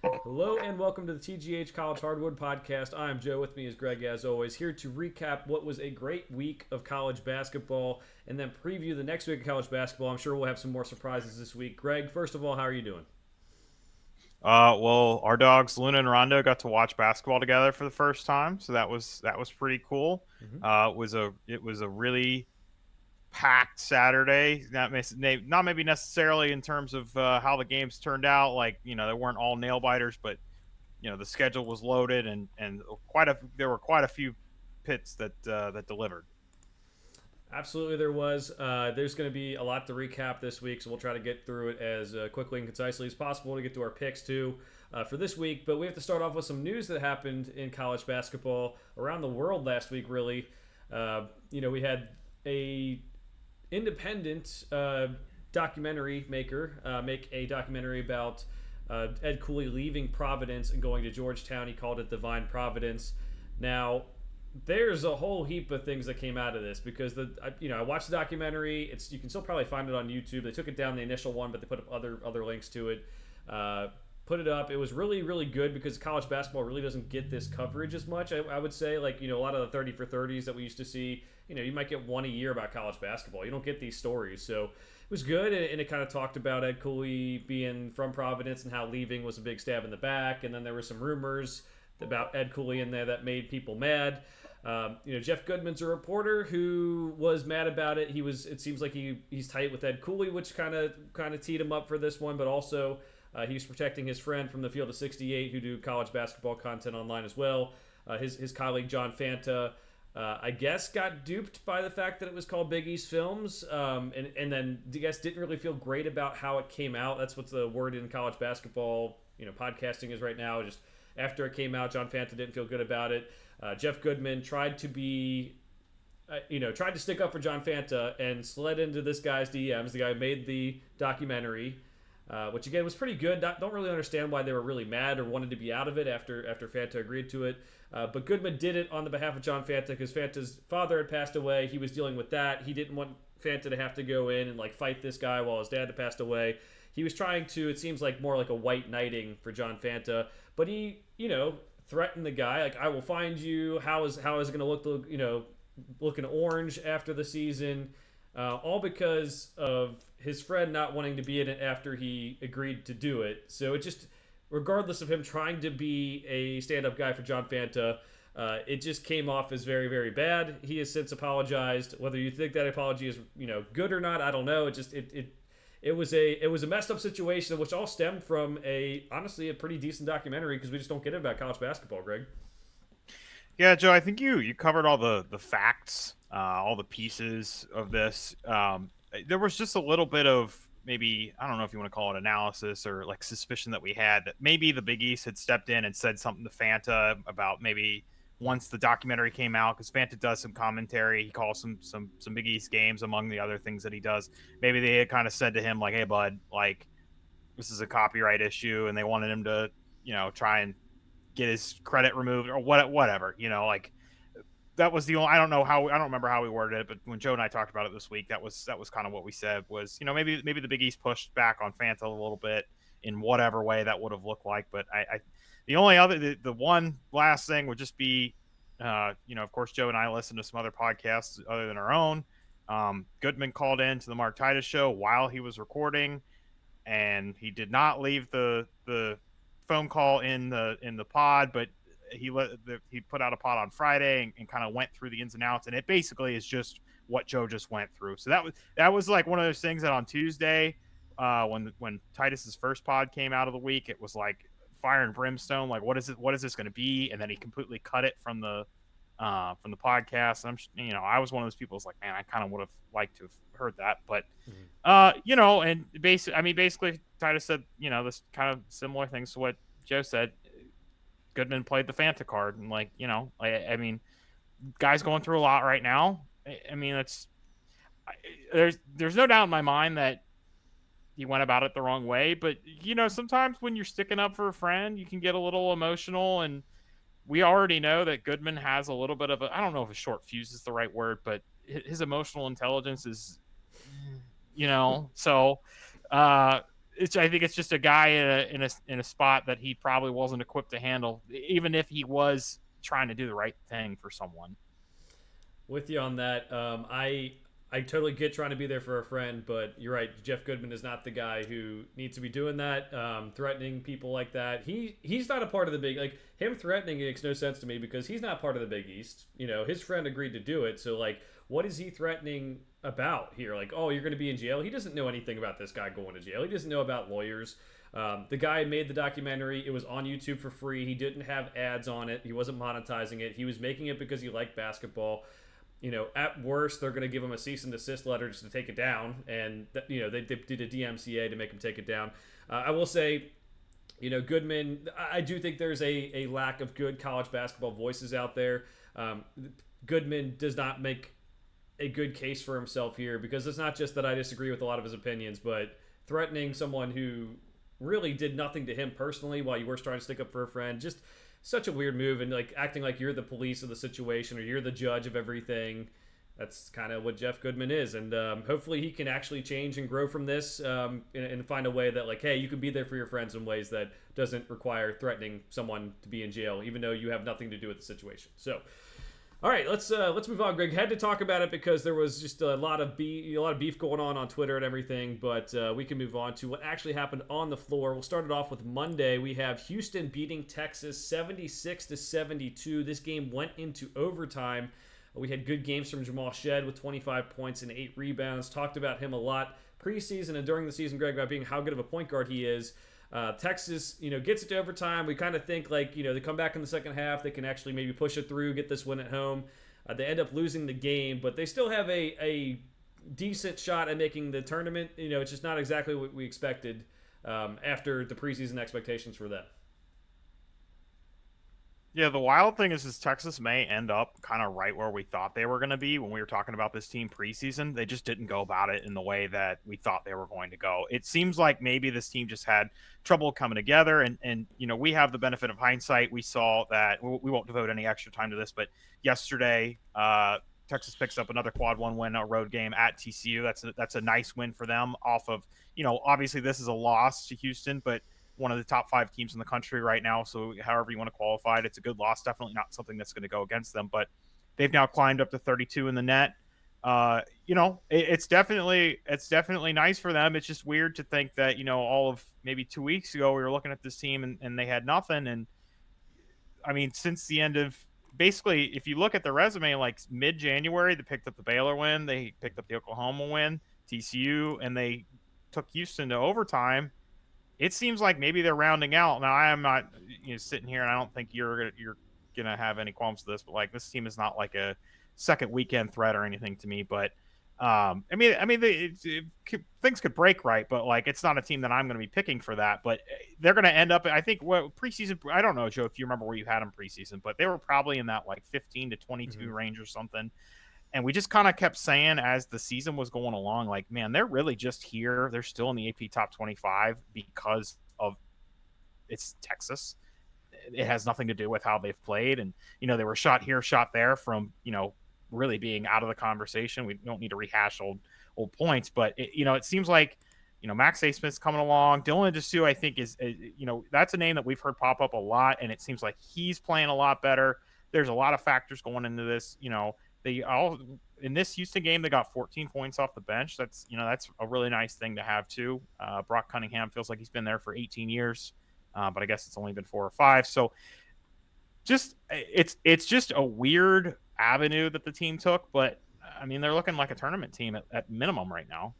Hello and welcome to the TGH College Hardwood podcast. I'm Joe. With me is Greg, as always, here to recap what was a great week of college basketball and then preview the next week of college basketball. I'm sure we'll have some more surprises this week. Greg, first of all, how are you doing? Well, our dogs Luna and Rondo got to watch basketball together for the first time, so that was pretty cool. Mm-hmm. It was a really packed Saturday. Not maybe necessarily in terms of how the games turned out. Like they weren't all nail biters, but the schedule was loaded and there were quite a few pits that delivered. Absolutely, there was. There's going to be a lot to recap this week, so we'll try to get through it as quickly and concisely as possible to get to our picks too for this week. But we have to start off with some news that happened in college basketball around the world last week. Really, we had a independent documentary maker make a documentary about Ed Cooley leaving Providence and going to Georgetown. He called it Divine Providence. Now, there's a whole heap of things that came out of this because I watched the documentary. You can still probably find it on YouTube. They took it down the initial one, but they put up other links to it. Uh, put it up. It was really really good because college basketball really doesn't get this coverage as much. I would say a lot of the 30 for 30s that we used to see. You might get one a year about college basketball. You don't get these stories, so it was good, and it kind of talked about Ed Cooley being from Providence and how leaving was a big stab in the back, and then there were some rumors about Ed Cooley in there that made people mad. Jeff Goodman's a reporter who was mad about it. It seems like he's tight with Ed Cooley, which kind of teed him up for this one, but also he was protecting his friend from the Field of 68 who do college basketball content online as well. His colleague John Fanta, I guess, got duped by the fact that it was called Big East Films, and then I guess didn't really feel great about how it came out. That's what the word in college basketball, podcasting is right now. Just after it came out, John Fanta didn't feel good about it. Jeff Goodman tried to tried to stick up for John Fanta and slid into this guy's DMs. The guy who made the documentary, which again was pretty good. Don't really understand why they were really mad or wanted to be out of it after Fanta agreed to it. But Goodman did it on the behalf of John Fanta because Fanta's father had passed away. He was dealing with that. He didn't want Fanta to have to go in and fight this guy while his dad had passed away. He was trying to. It seems like more like a white knighting for John Fanta, but he threatened the guy I will find you. How is it going to looking orange after the season, all because of his friend not wanting to be in it after he agreed to do it. So it just, regardless of him trying to be a stand-up guy for John Fanta, it just came off as very, very bad. He has since apologized. Whether you think that apology is good or not, I don't know. It was a messed up situation, which all stemmed from honestly a pretty decent documentary because we just don't get it about college basketball, Greg. Yeah, Joe, I think you covered all the facts, all the pieces of this. There was just a little bit of maybe, I don't know if you want to call it analysis or like suspicion that we had that maybe the Big East had stepped in and said something to Fanta about maybe once the documentary came out, because Fanta does some commentary. He calls some Big East games among the other things that he does. Maybe they had kind of said to him like, "Hey, bud, like this is a copyright issue," and they wanted him to try and get his credit removed or whatever. That was the only. I don't remember how we worded it, but when Joe and I talked about it this week, that was kind of what we said was maybe the Big East pushed back on Fanta a little bit in whatever way that would have looked like. But the only other the one last thing would just be, of course, Joe and I listen to some other podcasts other than our own. Goodman called in to the Mark Titus show while he was recording, and he did not leave the phone call in the pod, but he put out a pod on Friday and kind of went through the ins and outs, and it basically is just what Joe just went through. So that was like one of those things that on Tuesday, when Titus's first pod came out of the week, it was like fire and brimstone. Like what is this going to be? And then he completely cut it from the podcast. I was one of those people who's like, man, I kind of would have liked to have heard that, but Mm-hmm. and basically Titus said, this kind of similar things to what Joe said. Goodman played the Fanta card, and I mean, guys going through a lot right now. I mean, there's no doubt in my mind that he went about it the wrong way, but sometimes when you're sticking up for a friend, you can get a little emotional, and we already know that Goodman has a little bit of I don't know if a short fuse is the right word, but his emotional intelligence is, so uh I think it's just a guy in a spot that he probably wasn't equipped to handle, even if he was trying to do the right thing for someone. With you on that. I totally get trying to be there for a friend, but you're right. Jeff Goodman is not the guy who needs to be doing that, threatening people like that. He's not a part of the big like him threatening makes no sense to me because he's not part of the Big East. You know, his friend agreed to do it, so like, what is he threatening about here? Like, oh, you're going to be in jail. He doesn't know anything about this guy going to jail. He doesn't know about lawyers. The guy made the documentary. It was on YouTube for free. He didn't have ads on it. He wasn't monetizing it. He was making it because he liked basketball. You know, at worst, they're going to give him a cease and desist letter just to take it down, and you know they did a DMCA to make him take it down. I will say, you know, Goodman. I do think there's a lack of good college basketball voices out there. Goodman does not make a good case for himself here because it's not just that I disagree with a lot of his opinions, but threatening someone who really did nothing to him personally while you were trying to stick up for a friend, just such a weird move, and like acting like you're the police of the situation or you're the judge of everything. That's kind of what Jeff Goodman is, and hopefully he can actually change and grow from this, and find a way that like, hey, you can be there for your friends in ways that doesn't require threatening someone to be in jail, even though you have nothing to do with the situation. So, all right, let's move on. Greg had to talk about it because there was just a lot of beef going on Twitter and everything. But we can move on to what actually happened on the floor. We'll start it off with Monday. We have Houston beating Texas 76-72. This game went into overtime. We had good games from Jamal Shed with 25 points and 8 rebounds. Talked about him a lot preseason and during the season, Greg, about being how good of a point guard he is. Texas, you know, gets it to overtime. We kind of think like, you know, they come back in the second half, they can actually maybe push it through, get this win at home. They end up losing the game, but they still have a decent shot at making the tournament. You know, it's just not exactly what we expected after the preseason expectations for them. Yeah, the wild thing is Texas may end up kind of right where we thought they were going to be when we were talking about this team preseason. They just didn't go about it in the way that we thought they were going to go. It seems like maybe this team just had trouble coming together, and you know, we have the benefit of hindsight. We saw that we won't devote any extra time to this, but yesterday, Texas picks up another quad one win, a road game at TCU. That's a nice win for them. Off of, you know, obviously this is a loss to Houston, but one of the top 5 teams in the country right now. So however you want to qualify it, it's a good loss. Definitely not something that's going to go against them, but they've now climbed up to 32 in the net. You know, it's definitely nice for them. It's just weird to think that, you know, all of maybe 2 weeks ago, we were looking at this team and they had nothing. And I mean, since the end of basically, if you look at the resume, like mid-January, they picked up the Baylor win, they picked up the Oklahoma win, TCU, and they took Houston to overtime. It seems like maybe they're rounding out. Now, I am not, you know, sitting here, and I don't think you're gonna have any qualms to this, but like, this team is not like a second weekend threat or anything to me. But things could break right, but like, it's not a team that I'm going to be picking for that. But they're going to end up, I think, what preseason. I don't know, Joe, if you remember where you had them preseason, but they were probably in that like 15 to 22 range or something. And we just kind of kept saying as the season was going along, like, man, they're really just here. They're still in the AP top 25 because of it's Texas. It has nothing to do with how they've played. And, you know, they were shot here, shot there from, you know, really being out of the conversation. We don't need to rehash old points, but you know, it seems like, you know, Max A. Smith's coming along. Dylan DeSue, I think is, you know, that's a name that we've heard pop up a lot. And it seems like he's playing a lot better. There's a lot of factors going into this, you know. They all in this Houston game, they got 14 points off the bench. That's, you know, that's a really nice thing to have too. Brock Cunningham feels like he's been there for 18 years, but I guess it's only been 4 or 5. So just it's just a weird avenue that the team took, but I mean, they're looking like a tournament team at minimum right now.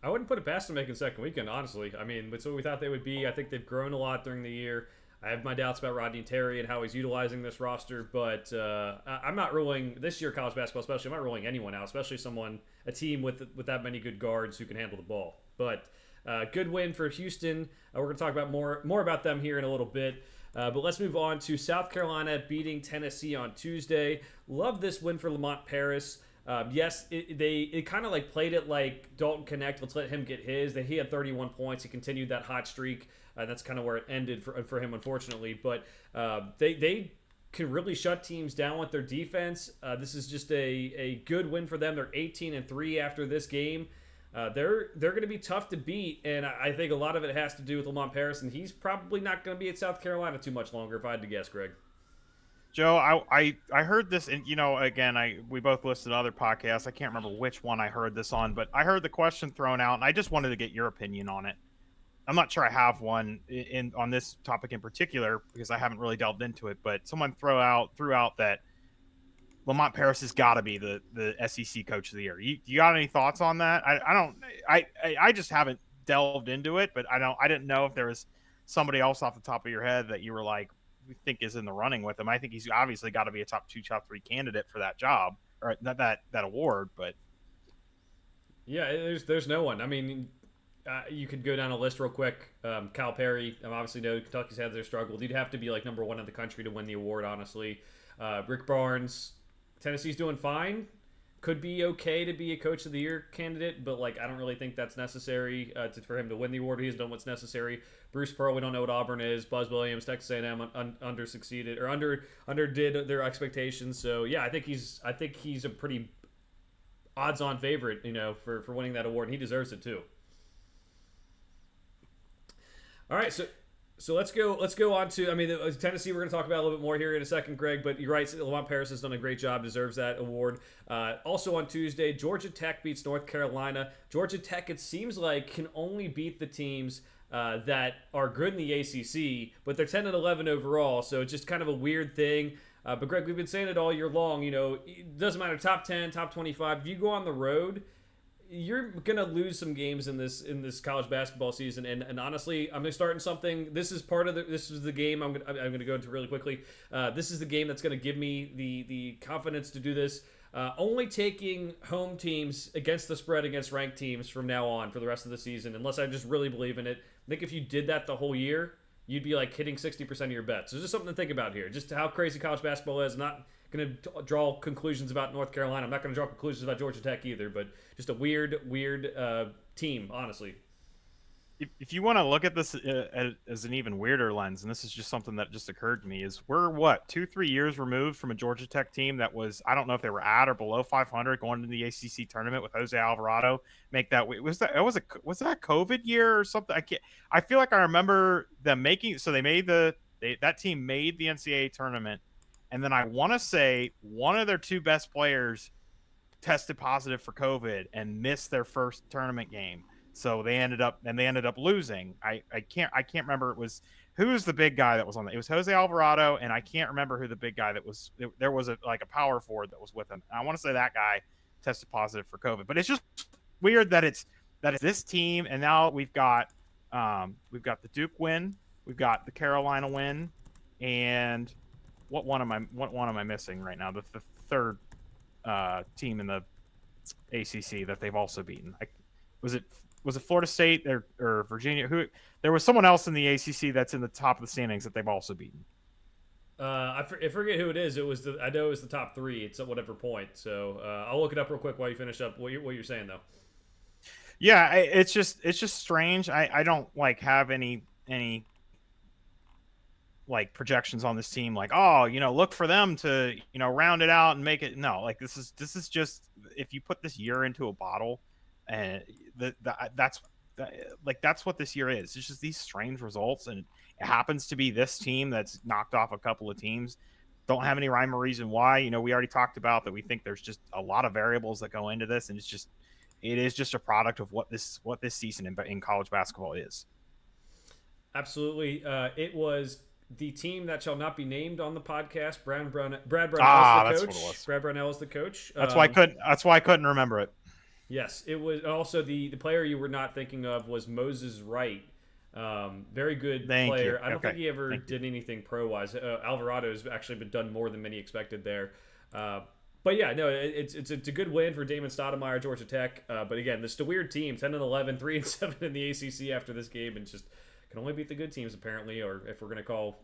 I wouldn't put it past them making second weekend, honestly. I mean, it's what we thought they would be. I think they've grown a lot during the year. I have my doubts about Rodney Terry and how he's utilizing this roster, but I'm not ruling this year college basketball, especially. I'm not ruling anyone out, especially a team with that many good guards who can handle the ball. But good win for Houston. We're going to talk about more about them here in a little bit. But let's move on to South Carolina beating Tennessee on Tuesday. Love this win for Lamont Paris. Yes, it kind of like played it like Dalton Connect. Let's let him get his. He had 31 points. He continued that hot streak. That's kind of where it ended for him, unfortunately. But they can really shut teams down with their defense. This is just a good win for them. They're 18-3 after this game. they're going to be tough to beat, and I think a lot of it has to do with Lamont Paris, and he's probably not going to be at South Carolina too much longer, if I had to guess, Greg. Joe, I heard this, and again, we both listed other podcasts. I can't remember which one I heard this on, but I heard the question thrown out, and I just wanted to get your opinion on it. I'm not sure I have one on this topic in particular because I haven't really delved into it. But someone threw out that Lamont Paris has got to be the SEC Coach of the Year. You got any thoughts on that? I don't. I just haven't delved into it, but I didn't know if there was somebody else off the top of your head that you were like, we think is in the running with him. I think he's obviously got to be a top 2, top 3 candidate for that job or that award. But Yeah, there's no one. I mean, you could go down a list real quick. Cal Perry, obviously, no, Kentucky's had their struggle. You'd have to be like number one in the country to win the award, honestly. Rick Barnes, Tennessee's doing fine. Could be okay to be a Coach of the Year candidate, but like I don't really think that's necessary for him to win the award. He's done what's necessary. Bruce Pearl, we don't know what Auburn is. Buzz Williams, Texas A&M under succeeded or underdid their expectations. So yeah, I think he's a pretty odds-on favorite, for winning that award, and he deserves it too. All right, so let's go on to. I mean, Tennessee. We're going to talk about a little bit more here in a second, Greg. But you're right. Lamont Paris has done a great job. Deserves that award. Also on Tuesday, Georgia Tech beats North Carolina. Georgia Tech, it seems like, can only beat the teams that are good in the ACC, but they're 10-11 overall. So it's just kind of a weird thing. But Greg, we've been saying it all year long. It doesn't matter top 10, top 25. If you go on the road, you're gonna lose some games in this college basketball season, and honestly, I'm gonna start in something. This is the game I'm gonna go into really quickly. This is the game that's gonna give me the confidence to do this. Only taking home teams against the spread against ranked teams from now on for the rest of the season, unless I just really believe in it. I think if you did that the whole year, you'd be like hitting 60% of your bets. So just something to think about here. Just how crazy college basketball is. Not going to draw conclusions about North Carolina. I'm not going to draw conclusions about Georgia Tech either, but just a weird team, honestly. if you want to look at this as an even weirder lens, and this is just something that just occurred to me, is we're what 2-3 years removed from a Georgia Tech team that was, I don't know if they were at or below 500 going into the ACC tournament with Jose Alvarado. Make that was that a COVID year or something? I feel like I remember them making, so that team made the NCAA tournament, and then I want to say one of their 2 best players tested positive for COVID and missed their first tournament game. So they ended up losing. I can't remember who was the big guy that was on it. It was Jose Alvarado, and I can't remember who the big guy that was. There was a power forward that was with him. And I want to say that guy tested positive for COVID. But it's just weird that it's this team, and now we've got the Duke win, we've got the Carolina win, and what one am I missing right now? The third team in the ACC that they've also beaten. Was it Florida State or Virginia? Who there was someone else in the ACC that's in the top of the standings that they've also beaten. I forget who it is. I know it was the top 3. It's at whatever point. So I'll look it up real quick while you finish up what you're saying though. Yeah, it's just strange. I don't have any like projections on this team, like, look for them to round it out and make it. No, this is just, if you put this year into a bottle, and that's what this year is. It's just these strange results, and it happens to be this team that's knocked off a couple of teams. Don't have any rhyme or reason why. We already talked about that. We think there's just a lot of variables that go into this, and it is just a product of what this season in college basketball is. Absolutely, it was the team that shall not be named on the podcast. Brad Brownell is the coach. Brad Brownell is the coach. That's why I couldn't remember it. Yes, it was also the player you were not thinking of was Moses Wright. Very good player. I don't think he ever did anything pro-wise. Alvarado has actually been done more than many expected there. But yeah, no, it's a good win for Damon Stoudemire, Georgia Tech. But again, this is a weird team, 10-11, 3-7 in the ACC after this game, and just can only beat the good teams apparently. Or if we're gonna call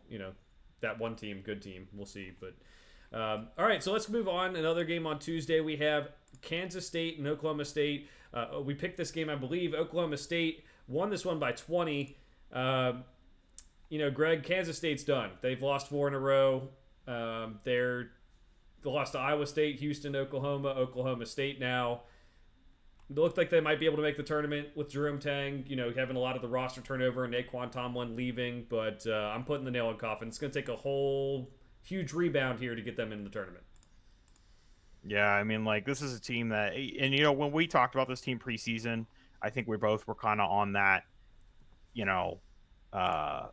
that one team good team, we'll see. But all right, so let's move on. Another game on Tuesday. We have Kansas State and Oklahoma State. We picked this game, I believe. Oklahoma State won this one by 20. Greg, Kansas State's done. They've lost 4 in a row. They lost to Iowa State, Houston, Oklahoma State now. It looked like they might be able to make the tournament with Jerome Tang, having a lot of the roster turnover and Naquan Tomlin leaving. But I'm putting the nail in the coffin. It's going to take a whole huge rebound here to get them into the tournament. Yeah, I mean, like this is a team that, and when we talked about this team preseason, I think we both were kind of on that. You know, uh,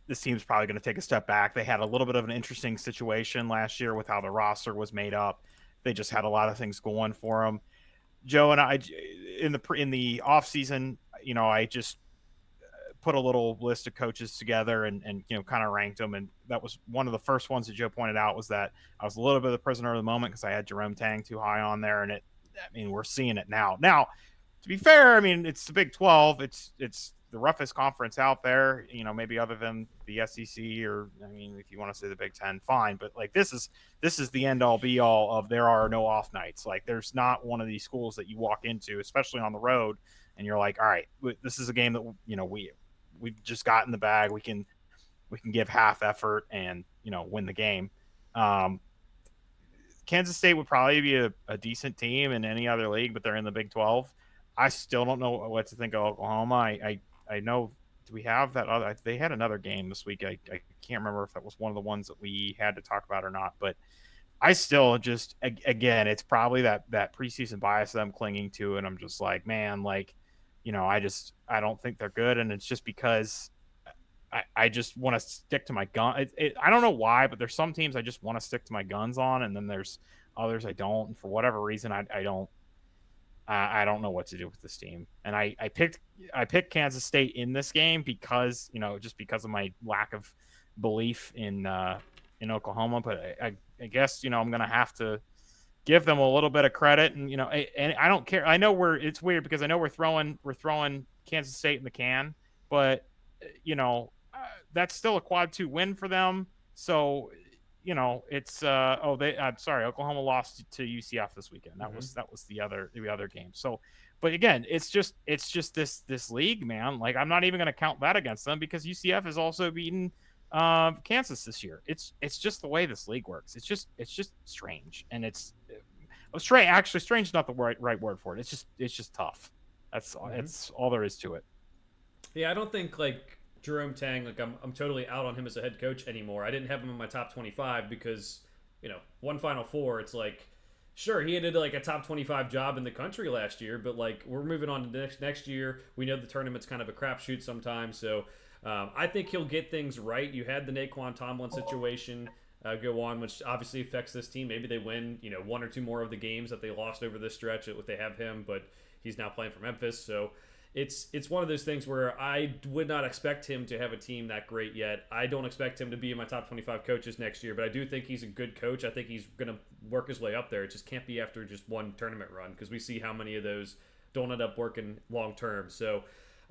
this team's probably going to take a step back. They had a little bit of an interesting situation last year with how the roster was made up. They just had a lot of things going for them. Joe and I, in the off season, I just put a little list of coaches together and kind of ranked them, and that was one of the first ones that Joe pointed out was that I was a little bit of the prisoner of the moment because I had Jerome Tang too high on there, and we're seeing it now. Now, to be fair, I mean it's the Big 12, it's the roughest conference out there, maybe other than the SEC, or I mean if you want to say the Big 10, fine, but like this is the end all be all of there are no off nights. Like there's not one of these schools that you walk into, especially on the road, and you're like, all right, this is a game that we've just got in the bag. We can give half effort and win the game. Um, Kansas State would probably be a decent team in any other league, but they're in the Big 12. I still don't know what to think of Oklahoma. I know, do we have that other? They had another game this week. I can't remember if that was one of the ones that we had to talk about or not. But I still just, again, it's probably that preseason bias that I'm clinging to, and I'm just like, man, like, I don't think they're good, and it's just because I just want to stick to my gun. I don't know why, but there's some teams I just want to stick to my guns on, and then there's others I don't. And for whatever reason, I don't know what to do with this team. And I picked Kansas State in this game because just because of my lack of belief in Oklahoma. But I guess I'm gonna have to give them a little bit of credit, and and I don't care. I know it's weird because I know we're throwing Kansas State in the can, but that's still a quad 2 win for them. So it's I'm sorry, Oklahoma lost to UCF this weekend. That was the other game. So, but again, it's just this league, man. Like I'm not even going to count that against them because UCF has also beaten Kansas this year. It's just the way this league works. It's just strange, and it's strange. Actually, strange is not the right word for it. It's just tough. That's all there is to it. Yeah, I don't think like Jerome Tang, like I'm totally out on him as a head coach anymore. I didn't have him in my top 25 because one Final Four. It's like, sure, he did like a top 25 job in the country last year, but like we're moving on to next year. We know the tournament's kind of a crapshoot sometimes, so I think he'll get things right. You had the Naquan Tomlin situation go on, which obviously affects this team. Maybe they win, one or two more of the games that they lost over this stretch if they have him, but he's now playing for Memphis, so it's one of those things where I would not expect him to have a team that great yet. I don't expect him to be in my top 25 coaches next year, but I do think he's a good coach. I think he's going to work his way up there. It just can't be after just one tournament run because we see how many of those don't end up working long term. So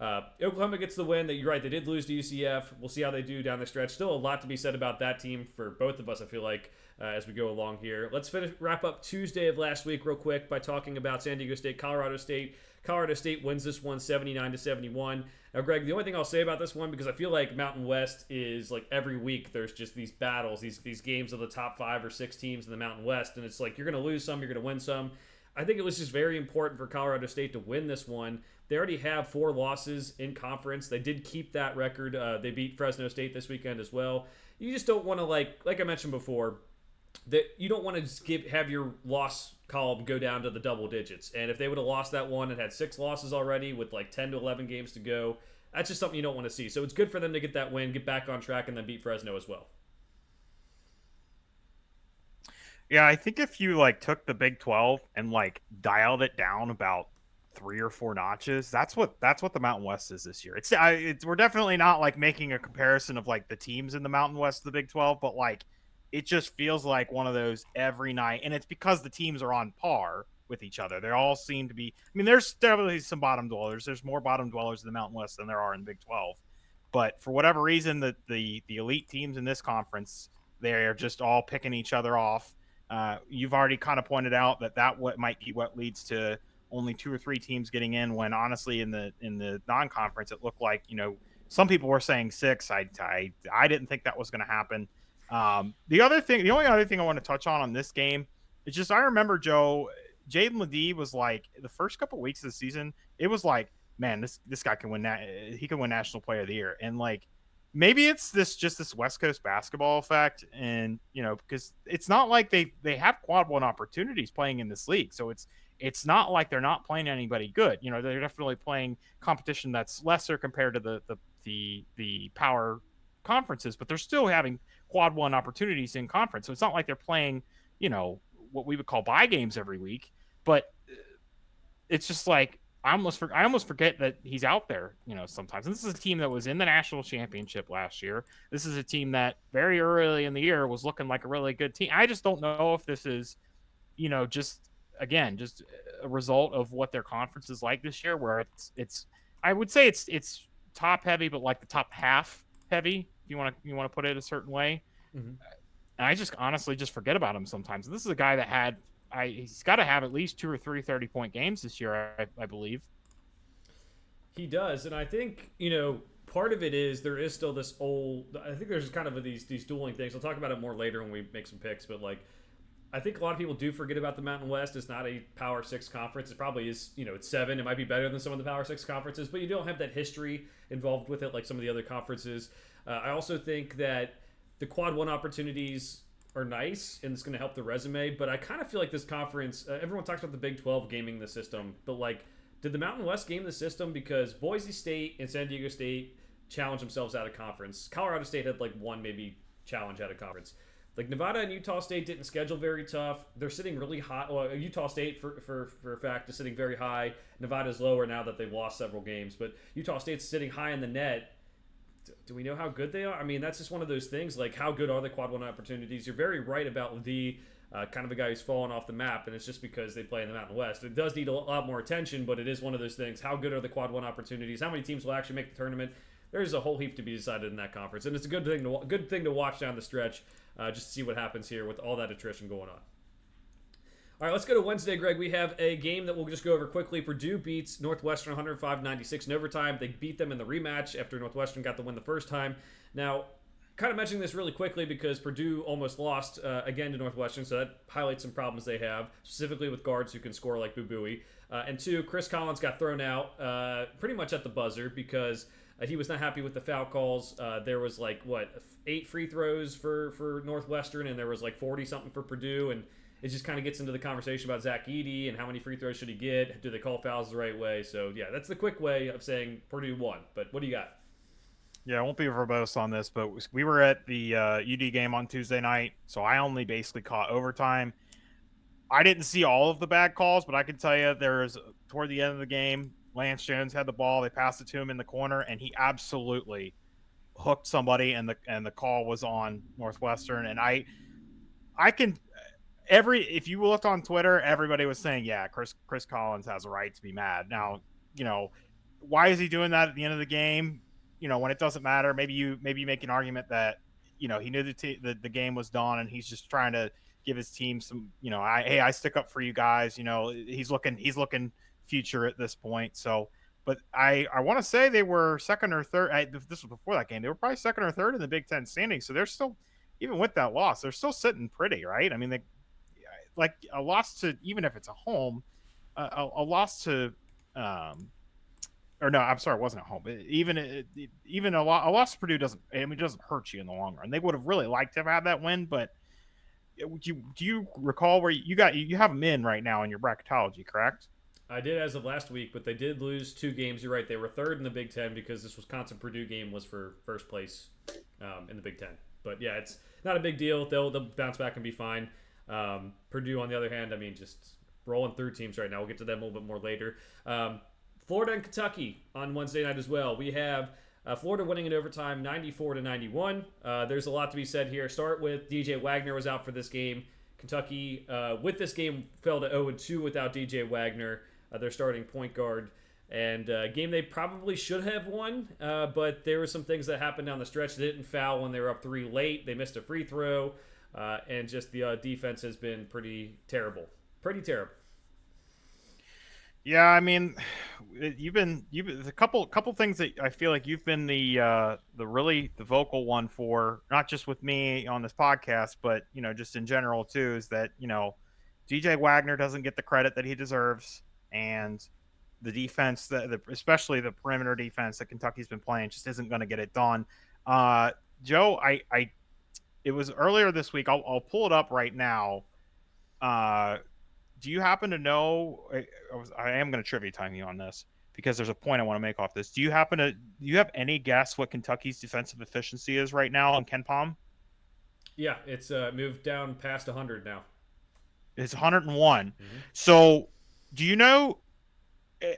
Oklahoma gets the win. You're right, they did lose to UCF. We'll see how they do down the stretch. Still a lot to be said about that team for both of us, I feel like, as we go along here. Let's wrap up Tuesday of last week real quick by talking about San Diego State, Colorado State. Colorado State wins this one 79-71. Now, Greg, the only thing I'll say about this one, because I feel like Mountain West is like every week there's just these battles, these games of the top 5 or 6 teams in the Mountain West, and it's like you're going to lose some, you're going to win some. I think it was just very important for Colorado State to win this one. They already have 4 losses in conference. They did keep that record. They beat Fresno State this weekend as well. You just don't want to, like I mentioned before, that you don't want to just have your loss column go down to the double digits. And if they would have lost that one and had 6 losses already with like 10 to 11 games to go, that's just something you don't want to see. So it's good for them to get that win, get back on track, and then beat Fresno as well. Yeah, I think if you like took the Big 12 and like dialed it down about 3 or 4 notches, that's what the Mountain West is this year. We're definitely not like making a comparison of like the teams in the Mountain West of the Big 12, but like it just feels like one of those every night, and it's because the teams are on par with each other. They all seem to be. I mean, there's definitely some bottom dwellers. There's more bottom dwellers in the Mountain West than there are in the Big 12. But for whatever reason, the elite teams in this conference, they're just all picking each other off. You've already kind of pointed out that what might be what leads to only 2 or 3 teams getting in. When honestly, in the non-conference, it looked like some people were saying 6. I didn't think that was going to happen. The only other thing I want to touch on this game is just I remember, Joe, Jaden Ledee was like the first couple weeks of the season. It was like, man, this guy can win that. He can win National Player of the Year, and like maybe it's this West Coast basketball effect, and because it's not like they have quad one opportunities playing in this league, so it's not like they're not playing anybody good. They're definitely playing competition that's lesser compared to the power conferences, but they're still having quad one opportunities in conference. So it's not like they're playing, what we would call buy games every week. But it's just like I almost forget that he's out there, sometimes. And this is a team that was in the national championship last year. This is a team that very early in the year was looking like a really good team. I just don't know if this is, just again, just a result of what their conference is like this year, where it's I would say it's top heavy, but like the top half heavy, if you want to put it a certain way. Mm-hmm. And I just honestly just forget about him sometimes. This is a guy that he's got to have at least 2 or 3 30-point games this year, I believe. He does, and I think part of it is there is still this old. I think there's kind of these dueling things. I'll talk about it more later when we make some picks, but like I think a lot of people do forget about the Mountain West. It's not a Power Six conference. It probably is. It's seven. It might be better than some of the Power Six conferences, but you don't have that history involved with it like some of the other conferences. I also think that the Quad One opportunities are nice and it's going to help the resume. But I kind of feel like this conference. Everyone talks about the Big 12 gaming the system, but like, did the Mountain West game the system because Boise State and San Diego State challenged themselves out of conference? Colorado State had like one maybe challenge out of conference. Like Nevada and Utah State didn't schedule very tough. They're sitting really high. Well, Utah State for a fact is sitting very high. Nevada's lower now that they've lost several games, but Utah State's sitting high in the net. Do we know how good they are? I mean, that's just one of those things. Like, how good are the quad one opportunities? You're very right about the kind of a guy who's fallen off the map, and it's just because they play in the Mountain West. It does need a lot more attention, but it is one of those things. How good are the quad one opportunities? How many teams will actually make the tournament? There's a whole heap to be decided in that conference, and it's a good thing to watch down the stretch, just to see what happens here with all that attrition going on. All right, let's go to Wednesday, Greg. We have a game that we'll just go over quickly. Purdue beats Northwestern 105-96 in overtime. They beat them in the rematch after Northwestern got the win the first time. Now, kind of mentioning this really quickly because Purdue almost lost again to Northwestern, so that highlights some problems they have, specifically with guards who can score like Boo and two, Chris Collins got thrown out pretty much at the buzzer because he was not happy with the foul calls. There was 8 free throws for Northwestern, and there was 40 something for Purdue, and it just kind of gets into the conversation about Zach Edey and how many free throws should he get. Do they call fouls the right way? So yeah, that's the quick way of saying Purdue won. But what do you got? Yeah, I won't be verbose on this, but we were at the UD game on Tuesday night, so I only basically caught overtime. I didn't see all of the bad calls, but I can tell you there was toward the end of the game, Lance Jones had the ball. They passed it to him in the corner, and he absolutely hooked somebody, and the call was on Northwestern. And I can if you looked on Twitter, everybody was saying, yeah, Chris Collins has a right to be mad. Now, why is he doing that at the end of the game? When it doesn't matter, maybe you make an argument that he knew the game was done and he's just trying to give his team some, I stick up for you guys. He's looking future at this point. So, but I want to say they were second or third. This was before that game. They were probably second or third in the Big Ten standings. So they're still, even with that loss, they're still sitting pretty, right? I mean, they like a loss to, even if it's a home, a loss to, or no, I'm sorry, it wasn't at home. Even a loss to Purdue doesn't hurt you in the long run. They would have really liked to have had that win, but do you recall where you have them in right now in your bracketology, correct? I did as of last week, but they did lose 2 games. You're right; they were third in the Big Ten because this Wisconsin Purdue game was for first place in the Big Ten. But yeah, it's not a big deal. They'll bounce back and be fine. Purdue, on the other hand, I mean, just rolling through teams right now. We'll get to them a little bit more later. Florida and Kentucky on Wednesday night as well. We have Florida winning in overtime 94-91. There's a lot to be said here. Start with DJ Wagner was out for this game. Kentucky, with this game, fell to 0-2 without DJ Wagner, their starting point guard. And a game they probably should have won, but there were some things that happened down the stretch. They didn't foul when they were up 3 late. They missed a free throw. And just the defense has been pretty terrible. Pretty terrible. Yeah, I mean, you've been a couple things that I feel like you've been the vocal one for, not just with me on this podcast, but just in general too, is that DJ Wagner doesn't get the credit that he deserves, and the defense, especially the perimeter defense that Kentucky's been playing, just isn't going to get it done. Uh, Joe, it was earlier this week. I'll pull it up right now. Uh, do you happen to know? I am going to trivia time you on this because there's a point I want to make off this. Do you have any guess what Kentucky's defensive efficiency is right now on Ken Palm? Yeah, it's moved down past 100 now. It's 101. Mm-hmm. So, do you know?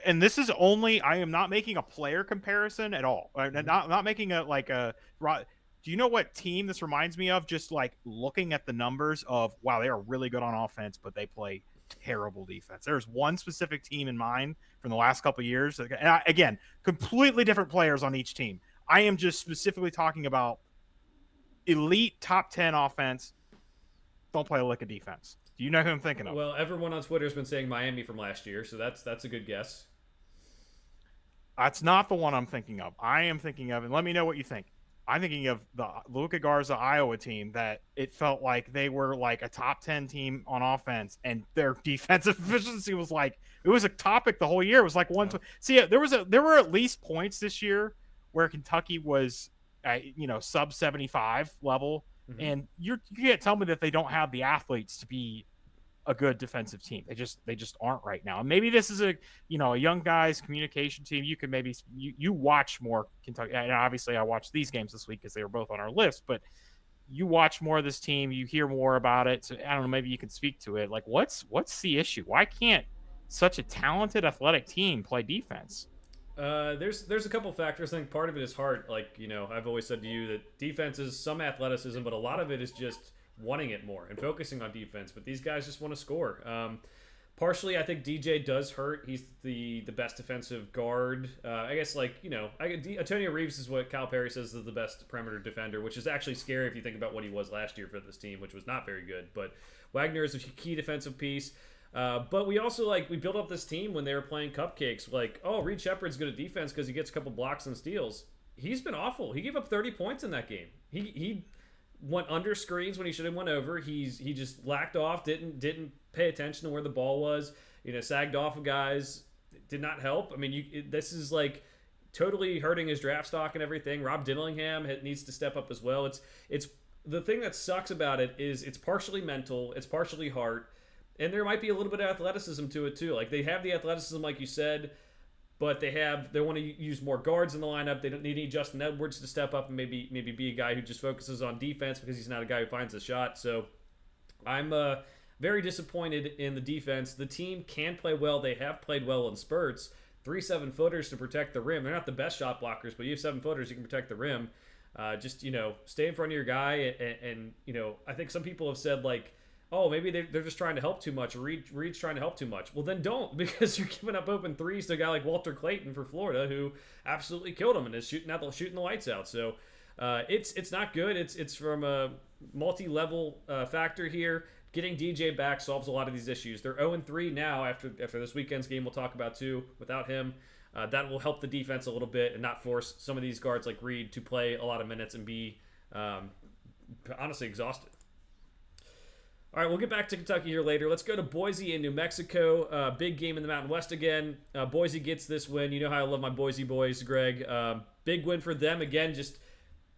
And this is only, I am not making a player comparison at all. Mm-hmm. Not making a like a. Do you know what team this reminds me of? Just like looking at the numbers of, wow, they are really good on offense, but they play terrible defense. There's one specific team in mind from the last couple of years. And again, completely different players on each team. I am just specifically talking about elite top 10 offense. Don't play a lick of defense. Do you know who I'm thinking of? Well, everyone on Twitter has been saying Miami from last year, so that's a good guess. That's not the one I'm thinking of. I am thinking of, and let me know what you think. I'm thinking of the Luka Garza Iowa team that it felt like they were like a top 10 team on offense, and their defensive efficiency was like, it was a topic the whole year. It was like one. Oh. See, there were at least points this year where Kentucky was, sub 75 level, Mm-hmm. and you can't tell me that they don't have the athletes to be a good defensive team. They just aren't right now. And maybe this is a young guys communication team. You can maybe you watch more Kentucky. And obviously, I watched these games this week because they were both on our list. But you watch more of this team. You hear more about it. So I don't know. Maybe you can speak to it. Like what's the issue? Why can't such a talented athletic team play defense? There's a couple factors. I think part of it is heart. Like I've always said to you that defense is some athleticism, but a lot of it is just wanting it more and focusing on defense. But these guys just want to score. Partially, I think DJ does hurt. He's the best defensive guard. I guess Antonio Reeves is what Calipari says is the best perimeter defender, which is actually scary if you think about what he was last year for this team, which was not very good. But Wagner is a key defensive piece. But we also we built up this team when they were playing cupcakes. Like, oh, Reed Shepard's good at defense because he gets a couple blocks and steals. He's been awful. He gave up 30 points in that game. He went under screens when he should have went over. He just lacked off. Didn't pay attention to where the ball was. Sagged off of guys. Did not help. I mean, this is totally hurting his draft stock and everything. Rob Dillingham needs to step up as well. It's the thing that sucks about it is it's partially mental. It's partially heart. And there might be a little bit of athleticism to it too. Like they have the athleticism, like you said, but they want to use more guards in the lineup. They don't need Justin Edwards to step up and maybe be a guy who just focuses on defense because he's not a guy who finds a shot. So I'm very disappointed in the defense. The team can play well. They have played well in spurts. 3 7-footers to protect the rim. They're not the best shot blockers, but you have 7-footers, you can protect the rim. Just stay in front of your guy. And I think some people have said oh, maybe they're just trying to help too much. Reed's trying to help too much. Well, then don't, because you're giving up open threes to a guy like Walter Clayton for Florida, who absolutely killed him and is shooting the lights out. So it's not good. It's from a multi-level factor here. Getting DJ back solves a lot of these issues. They're 0-3 now after this weekend's game. We'll talk about too. Without him, that will help the defense a little bit and not force some of these guards like Reed to play a lot of minutes and be honestly exhausted. All right, we'll get back to Kentucky here later. Let's go to Boise in New Mexico. Big game in the Mountain West again. Boise gets this win. You know how I love my Boise boys, Greg. Big win for them. Again, just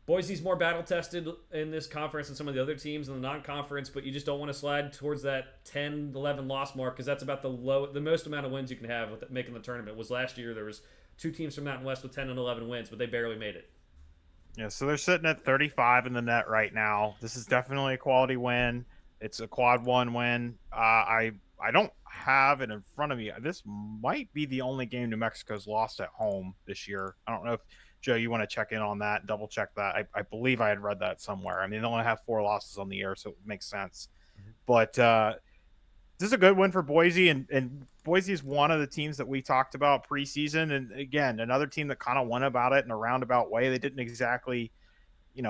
Boise's more battle-tested in this conference than some of the other teams in the non-conference, but you just don't want to slide towards that 10-11 loss mark because that's about the most amount of wins you can have with making the tournament. Was last year there was 2 teams from Mountain West with 10 and 11 wins, but they barely made it. Yeah, so they're sitting at 35 in the net right now. This is definitely a quality win. It's a quad 1 win. I don't have it in front of me. This might be the only game New Mexico's lost at home this year. I don't know if, Joe, you want to check in on that, double check that. I believe I had read that somewhere. I mean, they only have 4 losses on the year, so it makes sense. Mm-hmm. But this is a good win for Boise, and Boise is one of the teams that we talked about preseason. And again, another team that kind of went about it in a roundabout way. They didn't exactly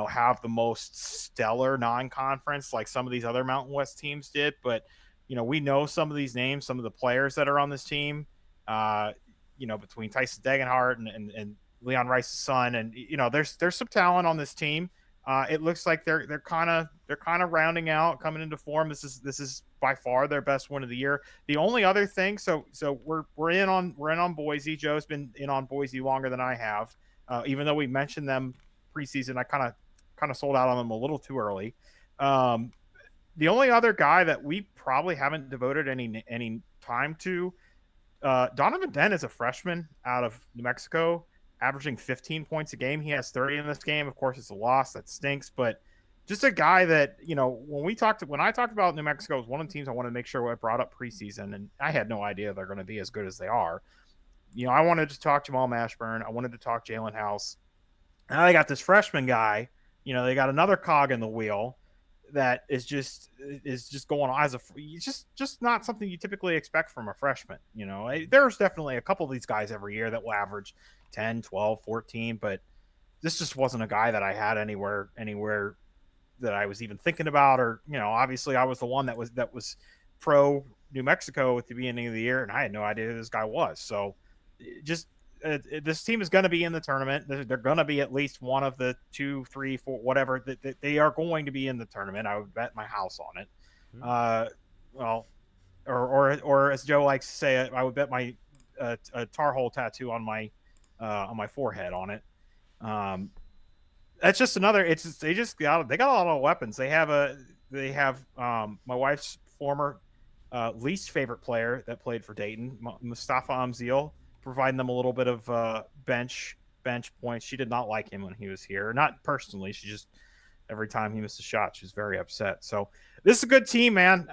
have the most stellar non-conference like some of these other Mountain West teams did. But, we know some of these names, some of the players that are on this team, between Tyson Degenhart and Leon Rice's son. And, there's some talent on this team. It looks like they're kind of rounding out, coming into form. This is by far their best win of the year. The only other thing, so we're in on Boise. Joe's been in on Boise longer than I have, even though we mentioned them preseason. I kind of sold out on them a little too early. Um, the only other guy that we probably haven't devoted any time to, Donovan Dent is a freshman out of New Mexico, averaging 15 points a game. He has 30 in this game. Of course, it's a loss that stinks, but just a guy that, when I talked about New Mexico, it was one of the teams I wanted to make sure I brought up preseason, and I had no idea they're going to be as good as they are. I wanted to talk Jamal Mashburn. I wanted to talk Jalen House. Now they got this freshman guy. They got another cog in the wheel that is just going on as just not something you typically expect from a freshman. There's definitely a couple of these guys every year that will average 10, 12, 14, but this just wasn't a guy that I had anywhere that I was even thinking about, or obviously I was the one that was pro New Mexico at the beginning of the year, and I had no idea who this guy was. So just this team is going to be in the tournament. They're going to be at least one of the 2, 3, 4, whatever. They are going to be in the tournament. I would bet my house on it. Well, or as Joe likes to say, I would bet my a tar hole tattoo on my forehead on it. That's just another. It's just, they got a lot of weapons. They have my wife's former least favorite player that played for Dayton, Mustafa Amzil, providing them a little bit of bench points. She did not like him when he was here. Not personally. She just, every time he missed a shot, she was very upset. So this is a good team, man.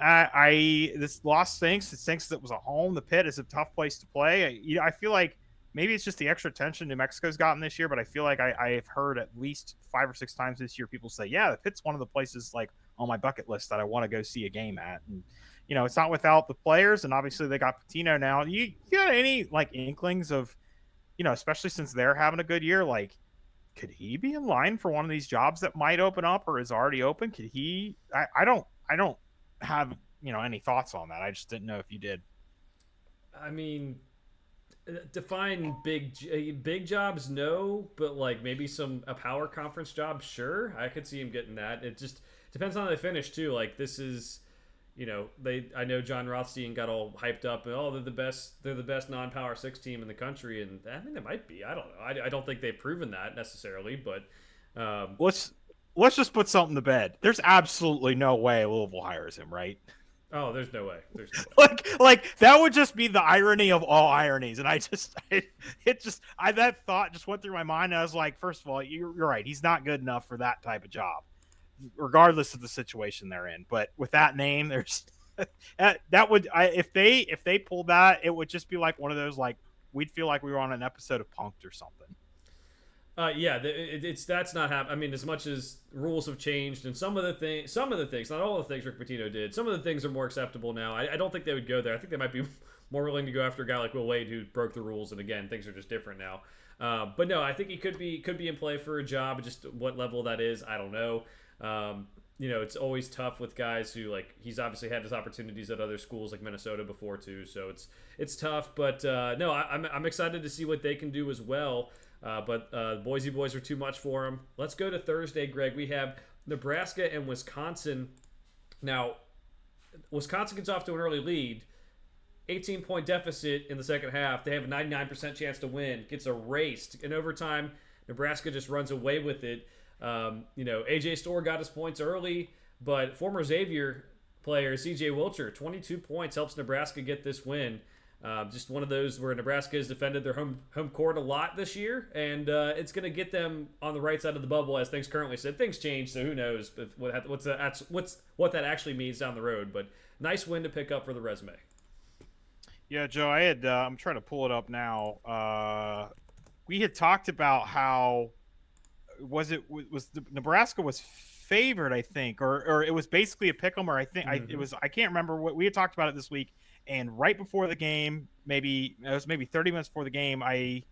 This loss stinks. It stinks that it was a home. The Pit is a tough place to play. I feel like maybe it's just the extra attention New Mexico's gotten this year, but I feel like I've heard at least 5 or 6 times this year people say, yeah, the Pit's one of the places like on my bucket list that I want to go see a game at. And it's not without the players, and obviously they got Patino now. You got any like inklings of, especially since they're having a good year, like could he be in line for one of these jobs that might open up or is already open? Could he? I don't have any thoughts on that. I just didn't know if you did. I mean, define big jobs, no, but like maybe a power conference job, sure. I could see him getting that. It just depends on how they finish too. Like this is, I know John Rothstein got all hyped up and they're the best non-power 6 team in the country, and I mean they might be. I don't know. I don't think they've proven that necessarily, but Let's just put something to bed. There's absolutely no way Louisville hires him, right? oh, there's no way. There's no way. like that would just be the irony of all ironies, and that thought just went through my mind. And I was like, first of all, you're right. He's not good enough for that type of job, regardless of the situation they're in. But with that name, there's that would if they pulled that, it would just be like one of those, like we'd feel like we were on an episode of Punk'd or something. Yeah, that's not happening. I mean, as much as rules have changed, and some of the things, not all the things Rick Pitino did, some of the things are more acceptable now. I don't think they would go there. I think they might be more willing to go after a guy like Will Wade who broke the rules, and again, things are just different now. But no, I think he could be in play for a job. Just what level that is, I don't know. It's always tough with guys who, like, he's obviously had his opportunities at other schools like Minnesota before too, so it's tough. But no, I'm excited to see what they can do as well. But Boise boys are too much for him. Let's go to Thursday, Greg. We have Nebraska and Wisconsin. Now, Wisconsin gets off to an early lead, 18-point deficit in the second half. They have a 99% chance to win. Gets erased in overtime. Nebraska just runs away with it. AJ Storr got his points early, but former Xavier player CJ Wilcher, 22 points, helps Nebraska get this win. Just one of those where Nebraska has defended their home court a lot this year, and it's going to get them on the right side of the bubble as things currently sit. Things change, so who knows what that actually means down the road. But nice win to pick up for the resume. Yeah, Joe, I'm trying to pull it up now. We had talked about how Nebraska was favored, I think, or it was basically a pick'em, or I think I can't remember what we had talked about it this week. And right before the game, maybe 30 minutes before the game, I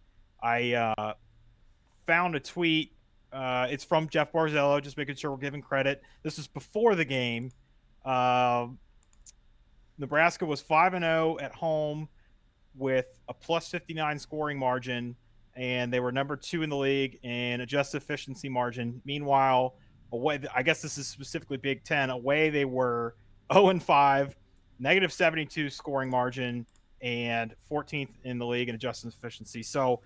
found a tweet. It's from Jeff Barzello, just making sure we're giving credit. This is before the game. Nebraska was 5-0 at home with a plus 59 scoring margin, and they were number 2 in the league in adjusted efficiency margin. Meanwhile, Away, I guess this is specifically Big Ten. Away, they were 0-5, -72 scoring margin, and 14th in the league in adjustment efficiency. So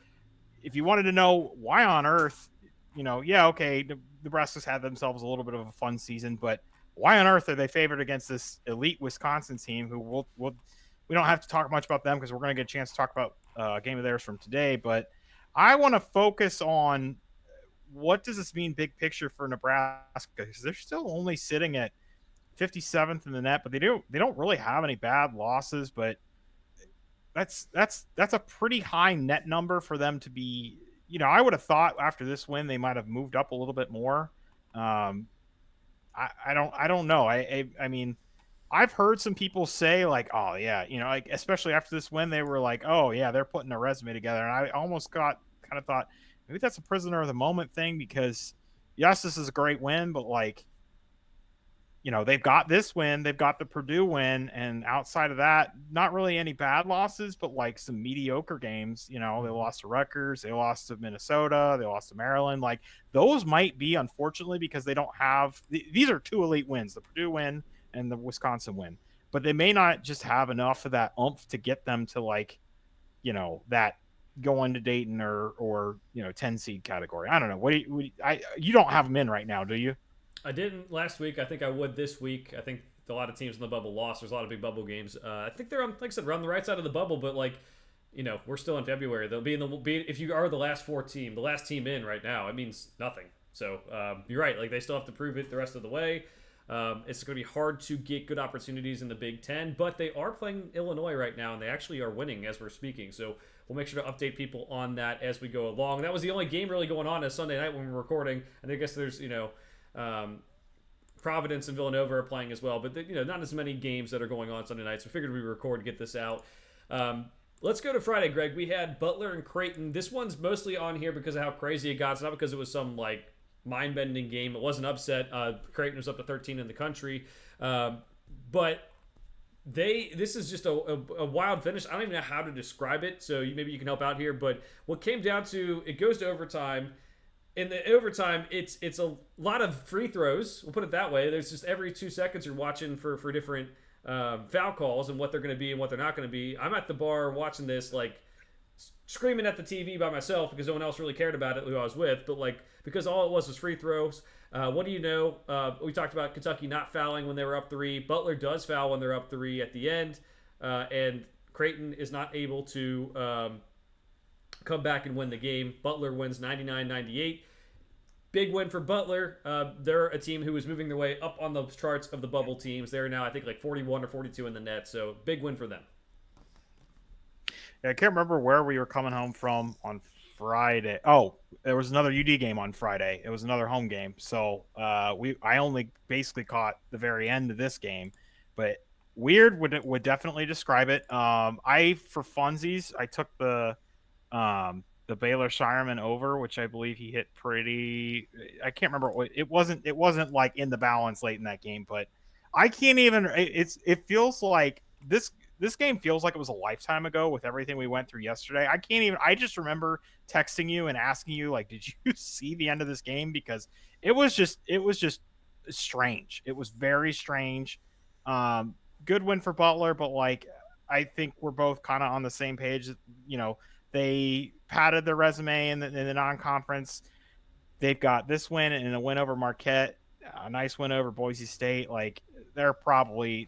if you wanted to know why on earth, yeah, okay, Nebraska's had themselves a little bit of a fun season, but why on earth are they favored against this elite Wisconsin team who we don't have to talk much about them because we're going to get a chance to talk about a game of theirs from today. But I want to focus on what does this mean big picture for Nebraska, because they're still only sitting at 57th in the net, but they don't really have any bad losses, but that's a pretty high net number for them to be. I would have thought after this win they might have moved up a little bit more. Um, I don't know. I mean, I've heard some people say like, oh yeah, like especially after this win, they were like, oh yeah, they're putting a resume together, and I almost got kind of thought maybe that's a prisoner of the moment thing because yes, this is a great win, but like they've got this win, they've got the Purdue win, and outside of that, not really any bad losses, but like some mediocre games. They lost to Rutgers, they lost to Minnesota, they lost to Maryland. Like those might be, unfortunately, because they don't have these are two elite wins, the Purdue win and the Wisconsin win, but they may not just have enough of that oomph to get them to like, that going to Dayton or 10 seed category. I don't know. You don't have them in right now, do you? I didn't last week. I think I would this week. I think a lot of teams in the bubble lost. There's a lot of big bubble games. I think they're on, like I said, we're on the right side of the bubble, but like, we're still in February. They'll be in if you are the last four team, the last team in right now, it means nothing. So you're right. Like they still have to prove it the rest of the way. It's going to be hard to get good opportunities in the Big Ten, but they are playing Illinois right now, and they actually are winning as we're speaking. So we'll make sure to update people on that as we go along. That was the only game really going on as Sunday night when we're recording, and I guess there's Providence and Villanova are playing as well, but not as many games that are going on Sunday nights. So we figured we'd record, get this out. Let's go to Friday, Greg. We had Butler and Creighton. This one's mostly on here because of how crazy it got. It's not because it was some like mind-bending game. It was an upset. Creighton was up to 13 in the country, but this is just a wild finish. I don't even know how to describe it, so maybe you can help out here. But what came down to, it goes to overtime. In the overtime, it's a lot of free throws. We'll put it that way. There's just every 2 seconds you're watching for different foul calls and what they're going to be and what they're not going to be. I'm at the bar watching this, like screaming at the TV by myself because no one else really cared about it who I was with. But like because all it was free throws. What do you know? We talked about Kentucky not fouling when they were up 3. Butler does foul when they're up 3 at the end, and Creighton is not able to come back and win the game. Butler wins 99-98. Big win for Butler. They're a team who is moving their way up on the charts of the bubble teams. They're now, I think, like 41 or 42 in the net. So big win for them. Yeah, I can't remember where we were coming home from on Friday. Oh, there was another UD game on Friday. It was another home game. So I only basically caught the very end of this game, but weird would definitely describe it. For funsies, I took the Baylor Shireman over, which I believe he hit pretty. I can't remember what it wasn't. It wasn't like in the balance late in that game, but I can't even. It feels like this game feels like it was a lifetime ago with everything we went through yesterday. I can't even. I just remember texting you and asking you like, did you see the end of this game? Because it was just strange. It was very strange. Good win for Butler, but like I think we're both kind of on the same page. They padded their resume in the non-conference. They've got this win and a win over Marquette, a nice win over Boise State. Like they're probably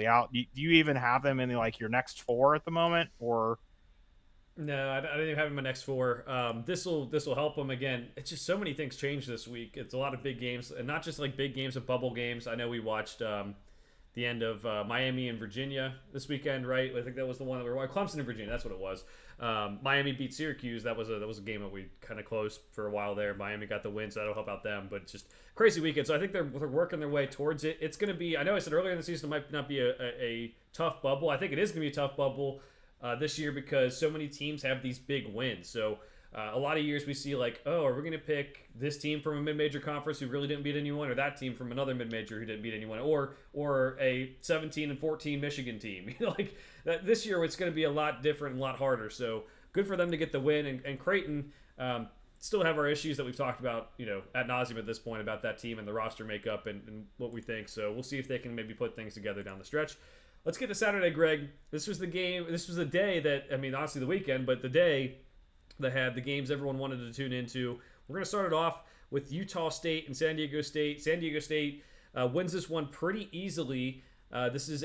out. Do you even have them in like your next 4 at the moment, or? No, I didn't even have them in my next 4. This will help them again. It's just so many things changed this week. It's a lot of big games, and not just like big games of bubble games. I know we watched the end of Miami and Virginia this weekend, right? I think that was the one that we were Clemson and Virginia. That's what it was. Miami beat Syracuse. That was a game that we kind of closed for a while there. Miami got the win, so that'll help out them. But just crazy weekend. So I think they're working their way towards it. It's going to be. I know I said earlier in the season it might not be a tough bubble. I think it is going to be a tough bubble this year because so many teams have these big wins. So a lot of years we see like, oh, are we going to pick this team from a mid-major conference who really didn't beat anyone, or that team from another mid-major who didn't beat anyone, or a 17-14 Michigan team? Like that, this year it's going to be a lot different, and a lot harder. So good for them to get the win. And Creighton, still have our issues that we've talked about, ad nauseum at this point about that team and the roster makeup and what we think. So we'll see if they can maybe put things together down the stretch. Let's get to Saturday, Greg. This was the game. This was the day that, I mean, honestly, the weekend, but the day that had the games everyone wanted to tune into. We're going to start it off with Utah State and San Diego State. San Diego State wins this one pretty easily. This was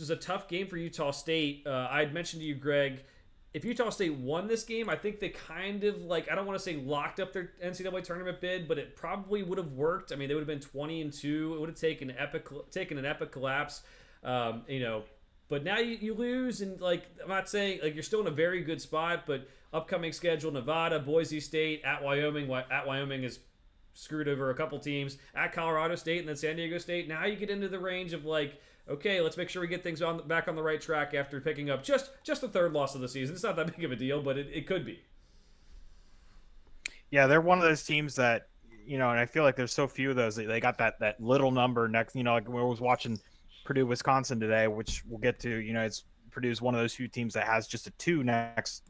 a tough game for Utah State. I had mentioned to you, Greg, if Utah State won this game, I think they kind of I don't want to say locked up their NCAA tournament bid, but it probably would have worked. I mean, they would have been 20-2. It would have taken an epic collapse. But now you lose, and I'm not saying you're still in a very good spot, but upcoming schedule: Nevada, Boise State, at Wyoming. At Wyoming is screwed over a couple teams. At Colorado State, and then San Diego State. Now you get into the range of okay, let's make sure we get things back on the right track after picking up just the third loss of the season. It's not that big of a deal, but it could be. Yeah, they're one of those teams that, and I feel like there's so few of those. They got that little number next. Like we was watching Purdue, Wisconsin today, which we'll get to. It's Purdue's one of those few teams that has just a 2 next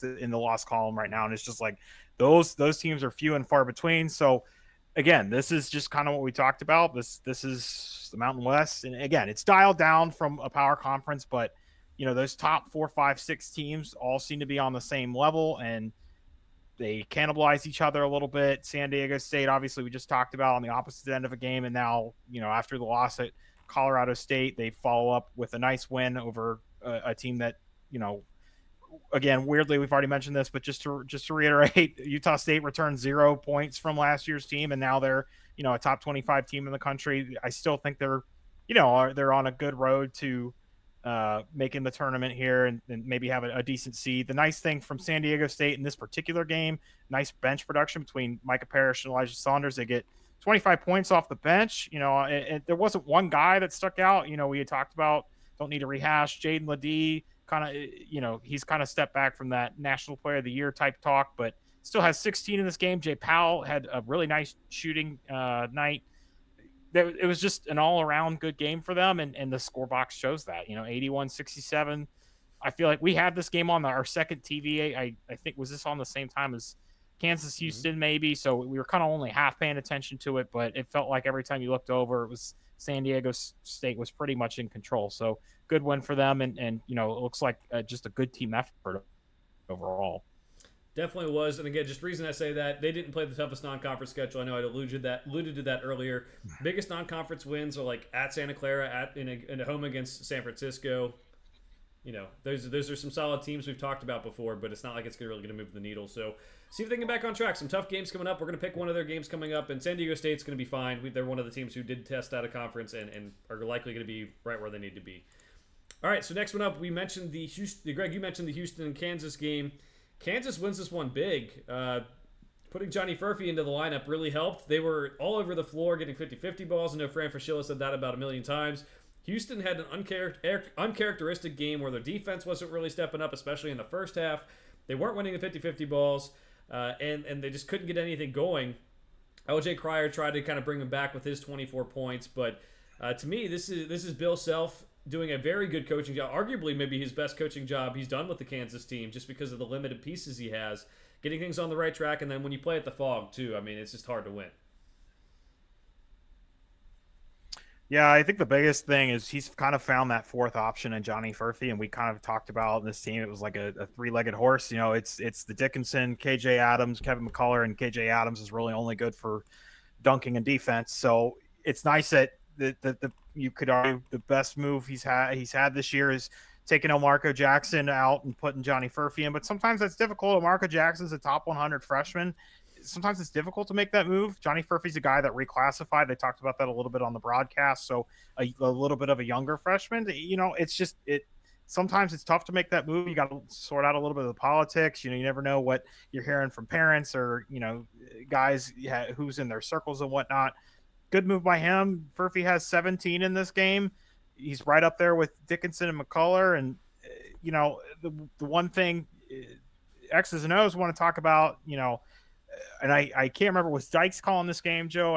in the loss column right now, and it's just those teams are few and far between. So again, this is just kind of what we talked about. This is the Mountain West, and again, it's dialed down from a power conference, but those top 4, 5, 6 teams all seem to be on the same level, and they cannibalize each other a little bit. San Diego State, obviously, we just talked about on the opposite end of a game, and now after the loss at Colorado State, they follow up with a nice win over a team that again, weirdly, we've already mentioned this, but just to reiterate, Utah State returned 0 points from last year's team, and now they're a top 25 team in the country. I still think they're they're on a good road to making the tournament here and maybe have a decent seed. The nice thing from San Diego State in this particular game, nice bench production between Micah Parrish and Elijah Saunders. They get 25 points off the bench. There wasn't one guy that stuck out. We had talked about, don't need to rehash, Jaden Ledee. He's kind of stepped back from that National Player of the Year type talk, but still has 16 in this game. Jay Powell had a really nice shooting night. It was just an all-around good game for them, and the score box shows that. 81-67. I feel like we had this game on our second TV. I think, was this on the same time as Kansas-Houston maybe? So we were kind of only half paying attention to it, but it felt like every time you looked over, it was San Diego State was pretty much in control. So good win for them, and it looks like just a good team effort overall. Definitely was, and again, just reason I say that, they didn't play the toughest non-conference schedule. I know I alluded to that earlier. Biggest non-conference wins are at Santa Clara, in a home against San Francisco. Those are some solid teams we've talked about before, but it's not like it's really going to move the needle. So see if they can get back on track. Some tough games coming up. We're going to pick one of their games coming up, and San Diego State's going to be fine. They're one of the teams who did test out of conference and are likely going to be right where they need to be. All right, so next one up, we mentioned Greg, you mentioned the Houston and Kansas game. Kansas wins this one big. Putting Johnny Furphy into the lineup really helped. They were all over the floor getting 50-50 balls. I know Fran Fraschilla said that about a million times. Houston had an uncharacteristic game where their defense wasn't really stepping up, especially in the first half. They weren't winning the 50-50 balls, and they just couldn't get anything going. LJ Cryer tried to kind of bring them back with his 24 points, but to me, this is Bill Self doing a very good coaching job, arguably maybe his best coaching job he's done with the Kansas team, just because of the limited pieces he has, getting things on the right track, and then when you play at the Fog too, I mean, it's just hard to win. Yeah, I think the biggest thing is he's kind of found that fourth option in Johnny Furphy, and we kind of talked about in this team, it was like a three-legged horse. It's the Dickinson, KJ Adams, Kevin McCullough, and KJ Adams is really only good for dunking and defense. So it's nice that the you could argue the best move he's had this year is taking Marco Jackson out and putting Johnny Furphy in. But sometimes that's difficult. Marco Jackson's a top 100 freshman. Sometimes it's difficult to make that move. Johnny Furphy's a guy that reclassified. They talked about that a little bit on the broadcast. So a little bit of a younger freshman. It's just sometimes it's tough to make that move. You got to sort out a little bit of the politics. You never know what you're hearing from parents or guys who's in their circles and whatnot. Good move by him. Furphy has 17 in this game. He's right up there with Dickinson and McCullough. And, the one thing X's and O's want to talk about, and I can't remember, was Dykes calling this game, Joe?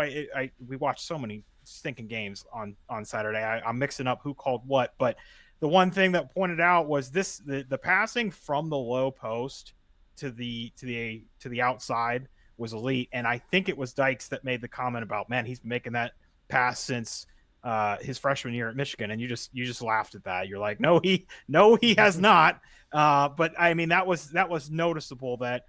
We watched so many stinking games on Saturday. I'm mixing up who called what. But the one thing that pointed out was the passing from the low post to the outside was elite. And I think it was Dykes that made the comment about, man, he's been making that pass since his freshman year at Michigan, and you just laughed at that. You're like, no, he has not. But I mean, that was noticeable that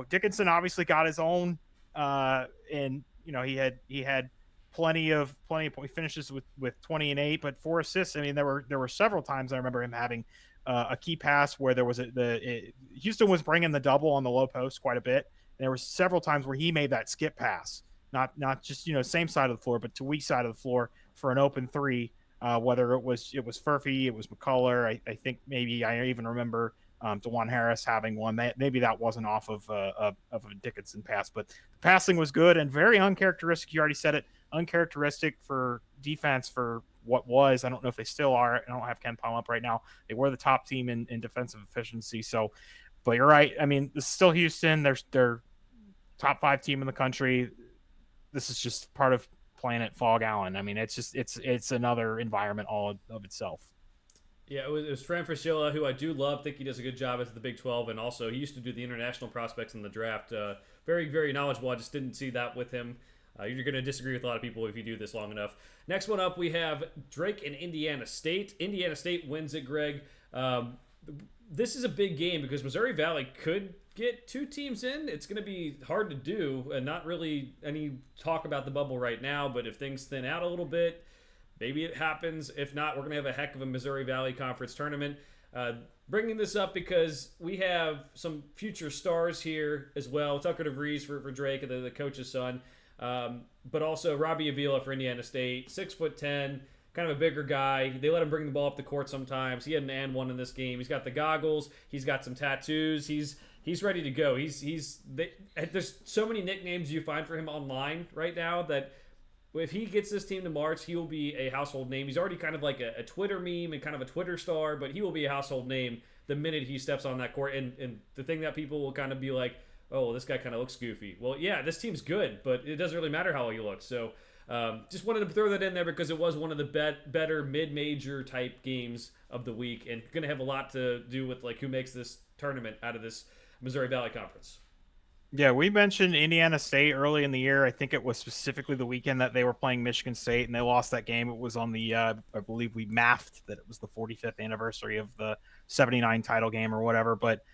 Dickinson obviously got his own, and he had plenty of point finishes with 20 and 8, but 4 assists. I mean, there were several times I remember him having a key pass where there was Houston was bringing the double on the low post quite a bit. And there were several times where he made that skip pass, not just same side of the floor, but to weak side of the floor for an open three. Whether it was Furphy, it was McCullough. I think maybe I even remember DeJuan Harris having one. Maybe that wasn't off of a Dickinson pass, but the passing was good and very uncharacteristic. You already said it, uncharacteristic for defense for what was. I don't know if they still are. I don't have Ken Palm up right now. They were the top team in defensive efficiency. So, but you're right. I mean, this is still Houston. They're top 5 team in the country. This is just part of playing at Fog Allen. I mean, it's another environment all of itself. Yeah, it was Fran Fraschilla, who I do love. Think he does a good job at the Big 12, and also he used to do the international prospects in the draft. Very, very knowledgeable. I just didn't see that with him. You're going to disagree with a lot of people if you do this long enough. Next one up, we have Drake and Indiana State. Indiana State wins it, Greg. This is a big game because Missouri Valley could get 2 teams in. It's going to be hard to do, and not really any talk about the bubble right now, but if things thin out a little bit, maybe it happens. If not, we're going to have a heck of a Missouri Valley Conference tournament. Bringing this up because we have some future stars here as well. Tucker DeVries for Drake, the coach's son. But also Robbie Avila for Indiana State, 6'10", kind of a bigger guy. They let him bring the ball up the court sometimes. He had an and one in this game. He's got the goggles. He's got some tattoos. He's ready to go. There's so many nicknames you find for him online right now that if he gets this team to March, he will be a household name. He's already kind of like a Twitter meme and kind of a Twitter star, but he will be a household name the minute he steps on that court. And the thing that people will kind of be like, oh, well, this guy kind of looks goofy. Well, yeah, this team's good, but it doesn't really matter how he looks. So just wanted to throw that in there because it was one of the better mid-major type games of the week and going to have a lot to do with like who makes this tournament out of this Missouri Valley Conference. Yeah, we mentioned Indiana State early in the year. I think it was specifically the weekend that they were playing Michigan State, and they lost that game. It was on the, I believe we mathed that it was the 45th anniversary of the 79 title game or whatever. But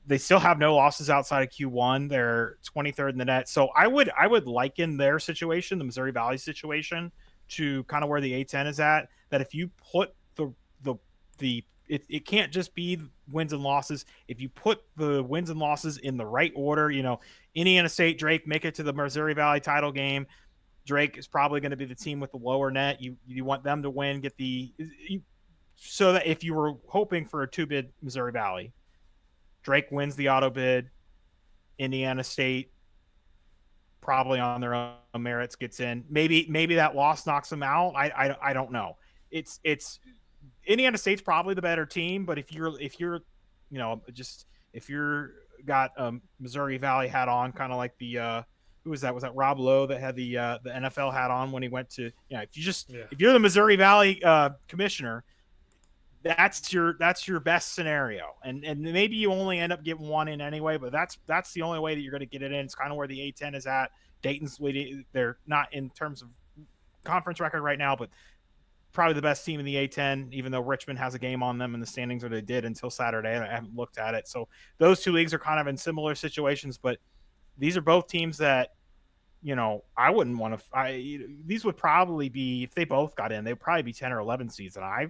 they still have no losses outside of Q1. They're 23rd in the net. So I would liken their situation, the Missouri Valley situation, to kind of where the A10 is at. That if you put it can't just be wins and losses. If you put the wins and losses in the right order, Indiana State, Drake make it to the Missouri Valley title game. Drake is probably going to be the team with the lower net. You want them to win, so that if you were hoping for a 2-bid Missouri Valley, Drake wins the auto bid. Indiana State probably on their own merits gets in. Maybe that loss knocks them out. I don't know. It's Indiana State's probably the better team, but if you're got Missouri Valley hat on, kind of like the who was that? Was that Rob Lowe that had the NFL hat on when he went to if you're the Missouri Valley commissioner, that's your best scenario, and maybe you only end up getting one in anyway, but that's the only way that you're going to get it in. It's kind of where the A10 is at. Dayton's leading; they're not in terms of conference record right now, but probably the best team in the A10, even though Richmond has a game on them in the standings, or they did until Saturday. I haven't looked at it. So those 2 leagues are kind of in similar situations, but these are both teams that, I wouldn't want to. These would probably be, if they both got in, they'd probably be 10 or 11 seeds, and I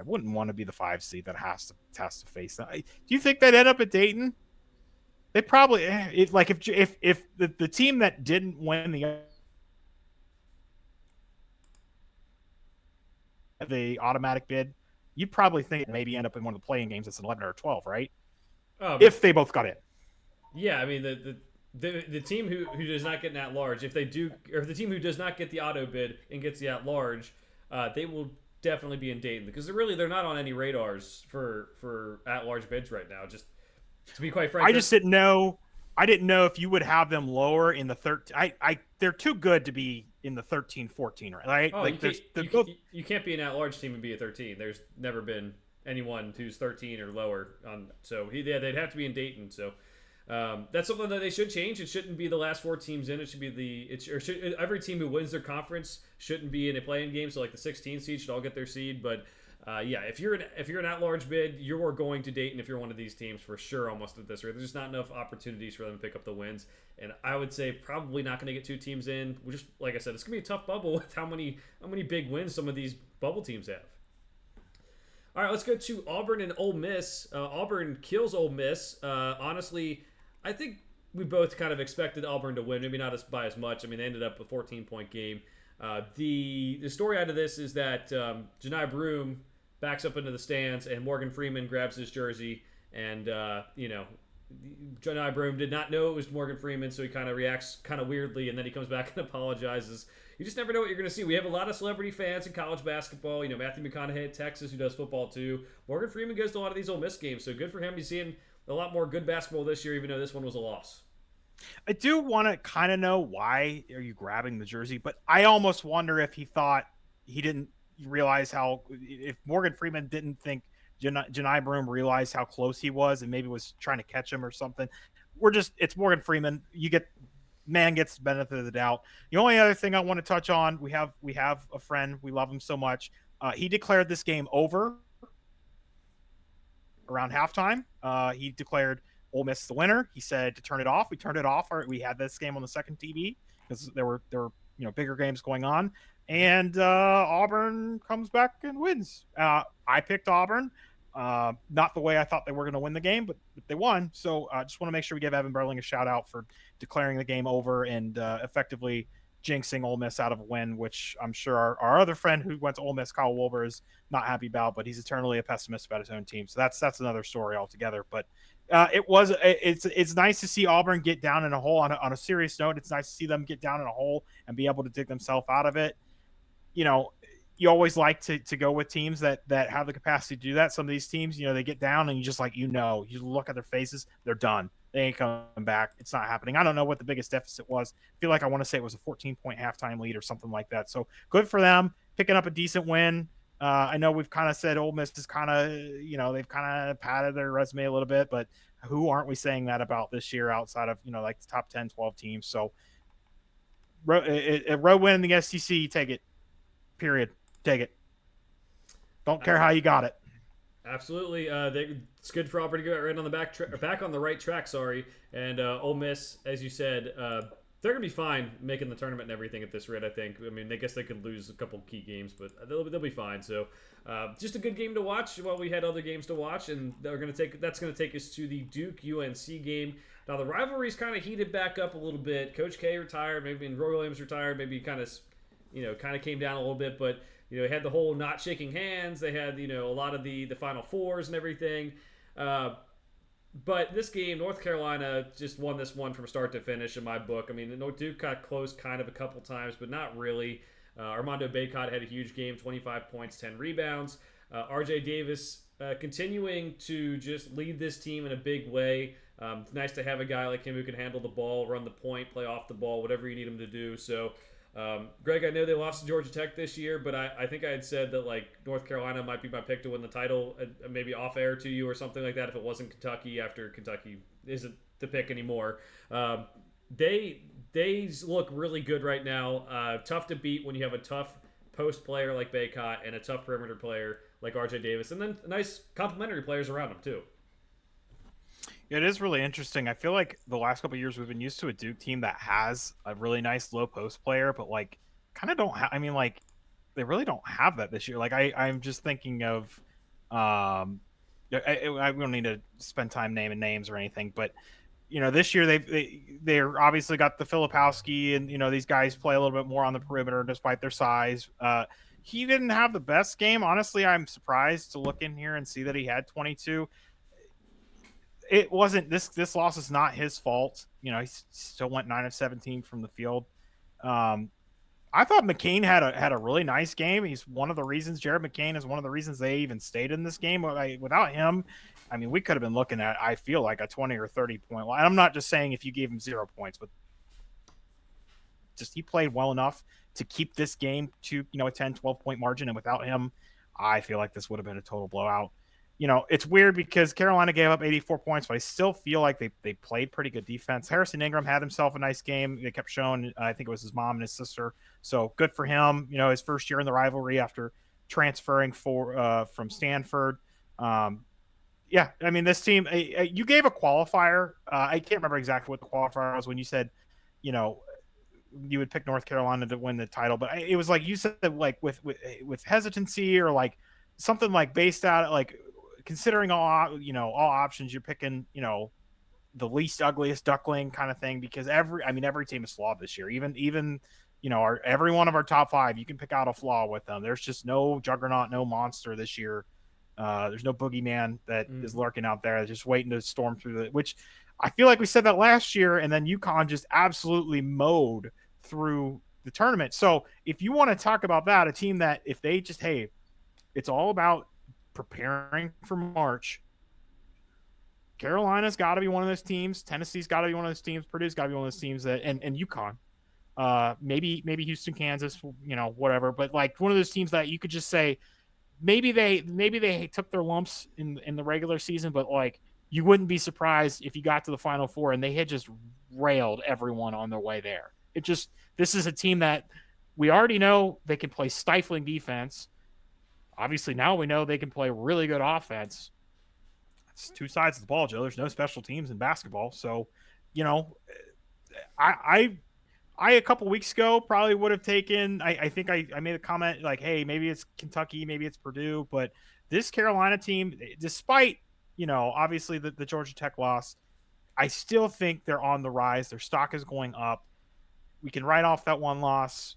wouldn't want to be the 5 seed that has to face them. Do you think they'd end up at Dayton? They probably, if the team that didn't win the automatic bid, you'd probably think it maybe end up in one of the playing games. It's an 11 or 12, right? If they both got in. Yeah, I mean the team who does not get an at-large, if they do, or the team who does not get the auto bid and gets the at-large, they will definitely be in Dayton because they're not on any radars for at-large bids right now. Just to be quite frank, I just didn't know. I didn't know if you would have them lower in the 13. They're too good to be in the 13, 14, right? Oh, you can't be an at-large team and be a 13. There's never been anyone who's 13 or lower. So they'd have to be in Dayton. So that's something that they should change. It shouldn't be the last four teams in. It should be every team who wins their conference shouldn't be in a playing game. So like the 16 seed should all get their seed. But yeah, if you're an at-large bid, you're going to Dayton if you're one of these teams for sure. Almost at this rate, there's just not enough opportunities for them to pick up the wins. And I would say probably not going to get two teams in. We're just like I said, it's going to be a tough bubble with how many big wins some of these bubble teams have. All right, let's go to Auburn and Ole Miss. Auburn kills Ole Miss. Honestly, I think we both kind of expected Auburn to win, maybe not by as much. I mean, they ended up a 14-point game. The story out of this is that Janai Broom backs up into the stands, and Morgan Freeman grabs his jersey, and Janai Broom did not know it was Morgan Freeman, so he kind of reacts kind of weirdly, and then he comes back and apologizes. You just never know what you're going to see. We have a lot of celebrity fans in college basketball. Matthew McConaughey at Texas, who does football too. Morgan Freeman goes to a lot of these Ole Miss games, so good for him. He's seeing a lot more good basketball this year, even though this one was a loss. I do want to kind of know why are you grabbing the jersey, but I almost wonder if he thought he didn't realize if Morgan Freeman didn't think Janai Broom realized how close he was and maybe was trying to catch him or something. It's Morgan Freeman. Man gets the benefit of the doubt. The only other thing I want to touch on, we have a friend, we love him so much. He declared this game over around halftime. He declared Ole Miss the winner. He said to turn it off. We turned it off. We had this game on the second TV because there were bigger games going on. And Auburn comes back and wins. I picked Auburn. Not the way I thought they were going to win the game, but they won. So I just want to make sure we give Evan Berling a shout out for declaring the game over and effectively jinxing Ole Miss out of a win, which I'm sure our other friend who went to Ole Miss, Kyle Wolver, is not happy about, but he's eternally a pessimist about his own team. So that's another story altogether. But it's nice to see Auburn get down in a hole. On a serious note, it's nice to see them get down in a hole and be able to dig themselves out of it. You always like to go with teams that have the capacity to do that. Some of these teams, they get down and you look at their faces, they're done. They ain't coming back. It's not happening. I don't know what the biggest deficit was. I feel like I want to say it was a 14-point halftime lead or something like that. So good for them picking up a decent win. I know we've kind of said Ole Miss is kind of, they've kind of padded their resume a little bit, but who aren't we saying that about this year outside of, like the top 10, 12 teams? So a road win in the SEC, take it. Period. Take it. Don't care how you got it. Absolutely, it's good for Auburn to get right on the back on the right track. Sorry, and Ole Miss, as you said, they're gonna be fine making the tournament and everything at this rate. I think. I mean, I guess they could lose a couple key games, but they'll be fine. So, just a good game to watch. While we had other games to watch, and that's gonna take us to the Duke UNC game. Now the rivalry's kind of heated back up a little bit. Coach K retired, maybe, and Roy Williams retired. Maybe kind of came down a little bit, but. They had the whole not shaking hands. They had, a lot of the Final Fours and everything. But this game, North Carolina just won this one from start to finish in my book. I mean, Duke got close kind of a couple times, but not really. Armando Bacot had a huge game, 25 points, 10 rebounds. R.J. Davis continuing to just lead this team in a big way. It's nice to have a guy like him who can handle the ball, run the point, play off the ball, whatever you need him to do. So, Greg, I know they lost to Georgia Tech this year, but I think I had said that North Carolina might be my pick to win the title, maybe off air to you or something like that if it wasn't Kentucky after Kentucky isn't the pick anymore. They look really good right now. Tough to beat when you have a tough post player like Bacot and a tough perimeter player like R.J. Davis, and then nice complementary players around him too. It is really interesting. I feel like the last couple of years we've been used to a Duke team that has a really nice low post player, but kind of don't have. I mean, they really don't have that this year. I'm just thinking of, I don't need to spend time naming names or anything, but this year they're obviously got the Filipowski and these guys play a little bit more on the perimeter despite their size. He didn't have the best game. Honestly, I'm surprised to look in here and see that he had 22. It wasn't this loss is not his fault. He still went 9 of 17 from the field. I thought McCain had a really nice game. He's one of the reasons Jared McCain is one of the reasons they even stayed in this game. Without him, I mean, we could have been looking at, I feel like, a 20 or 30 point line. I'm not just saying if you gave him 0 points, but just he played well enough to keep this game to a 10, 12 point margin. And without him, I feel like this would have been a total blowout. it's weird because Carolina gave up 84 points, but I still feel like they played pretty good defense. Harrison Ingram had himself a nice game. They kept showing, I think it was his mom and his sister. So good for him. His first year in the rivalry after transferring from Stanford. Yeah, I mean, this team, you gave a qualifier. I can't remember exactly what the qualifier was when you said, you know, you would pick North Carolina to win the title, but it was like you said, like with hesitancy or like something like based out like considering all options, you're picking the least ugliest duckling kind of thing because every team is flawed this year. Even every one of our top five, you can pick out a flaw with them. There's just no juggernaut, no monster this year. There's no boogeyman that is lurking out there, just waiting to storm through which I feel like we said that last year, and then UConn just absolutely mowed through the tournament. So if you want to talk about that, a team that if they just, hey, it's all about preparing for March. Carolina's got to be one of those teams. Tennessee's got to be one of those teams. Purdue's got to be one of those teams and UConn. Maybe Houston, Kansas, whatever. But like one of those teams that you could just say maybe they took their lumps in the regular season, but like you wouldn't be surprised if you got to the Final Four and they had just railed everyone on their way there. This is a team that we already know they can play stifling defense. Obviously, now we know they can play really good offense. It's two sides of the ball, Joe. There's no special teams in basketball. So, I a couple weeks ago probably would have taken. I think I made a comment like, hey, maybe it's Kentucky, maybe it's Purdue, but this Carolina team, despite obviously the Georgia Tech loss, I still think they're on the rise. Their stock is going up. We can write off that one loss.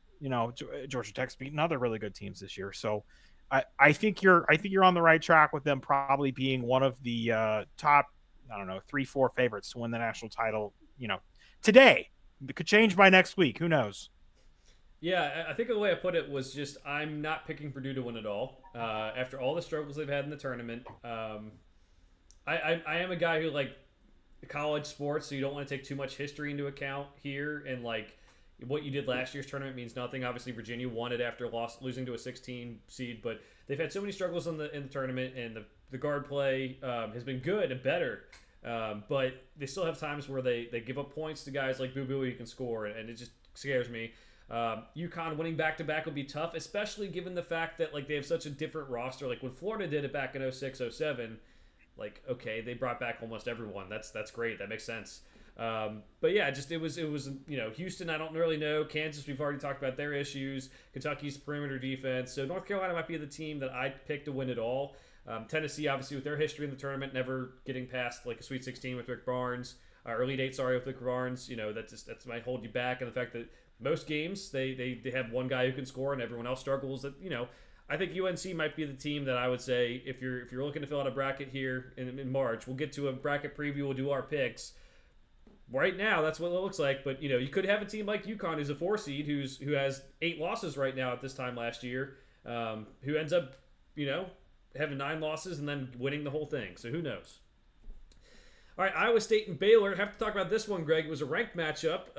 Georgia Tech's beaten other really good teams this year, so I think you're on the right track with them probably being one of the top, I don't know, 3-4 favorites to win the national title. Today. It could change by next week. Who knows? Yeah, I think the way I put it was just I'm not picking Purdue to win it all. After all the struggles they've had in the tournament, I am a guy who like college sports, so you don't want to take too much history into account here. And like what you did last year's tournament means nothing. Obviously, Virginia won it after losing to a 16 seed, but they've had so many struggles in the tournament, and the guard play has been good and better. But they still have times where they give up points to guys like Boo Boo who can score, and it just scares me. UConn winning back-to-back would be tough, especially given the fact that like they have such a different roster. Like when Florida did it back in 06, 07, like okay, they brought back almost everyone. That's great. That makes sense. But yeah, just it was Houston. I don't really know. Kansas, we've already talked about their issues. Kentucky's perimeter defense. So North Carolina might be the team that I'd pick to win it all. Tennessee, obviously, with their history in the tournament, never getting past like a Sweet 16 with Rick Barnes, early date, sorry, with Rick Barnes. That might hold you back, and the fact that most games they have one guy who can score and everyone else struggles. I think UNC might be the team that I would say if you're looking to fill out a bracket here in March, we'll get to a bracket preview. We'll do our picks. Right now, that's what it looks like. But you could have a team like UConn, who's a 4 seed, who has 8 losses right now at this time last year, who ends up having 9 losses and then winning the whole thing. So who knows? All right, Iowa State and Baylor. Have to talk about this one, Greg. It was a ranked matchup.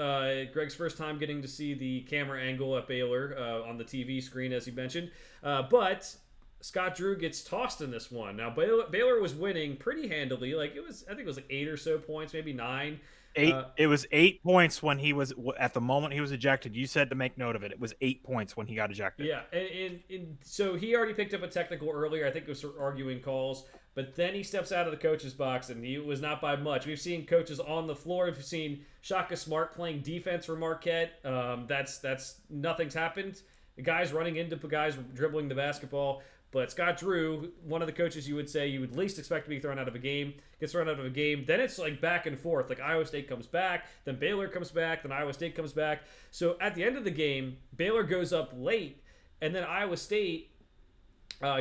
Greg's first time getting to see the camera angle at Baylor on the TV screen, as you mentioned. But Scott Drew gets tossed in this one. Now, Baylor was winning pretty handily. I think it was like 8 or so points, maybe 9. It was 8 points when he was at the moment he was ejected. You said to make note of it. It was 8 points when he got ejected. Yeah, and so he already picked up a technical earlier. I think it was arguing calls, but then he steps out of the coach's box, and he was not by much. We've seen coaches on the floor. We've seen Shaka Smart playing defense for Marquette. That's nothing's happened. The guys running into guys dribbling the basketball. But Scott Drew, one of the coaches you would say you would least expect to be thrown out of a game, gets thrown out of a game. Then it's like back and forth. Like Iowa State comes back, then Baylor comes back, then Iowa State comes back. So at the end of the game, Baylor goes up late, and then Iowa State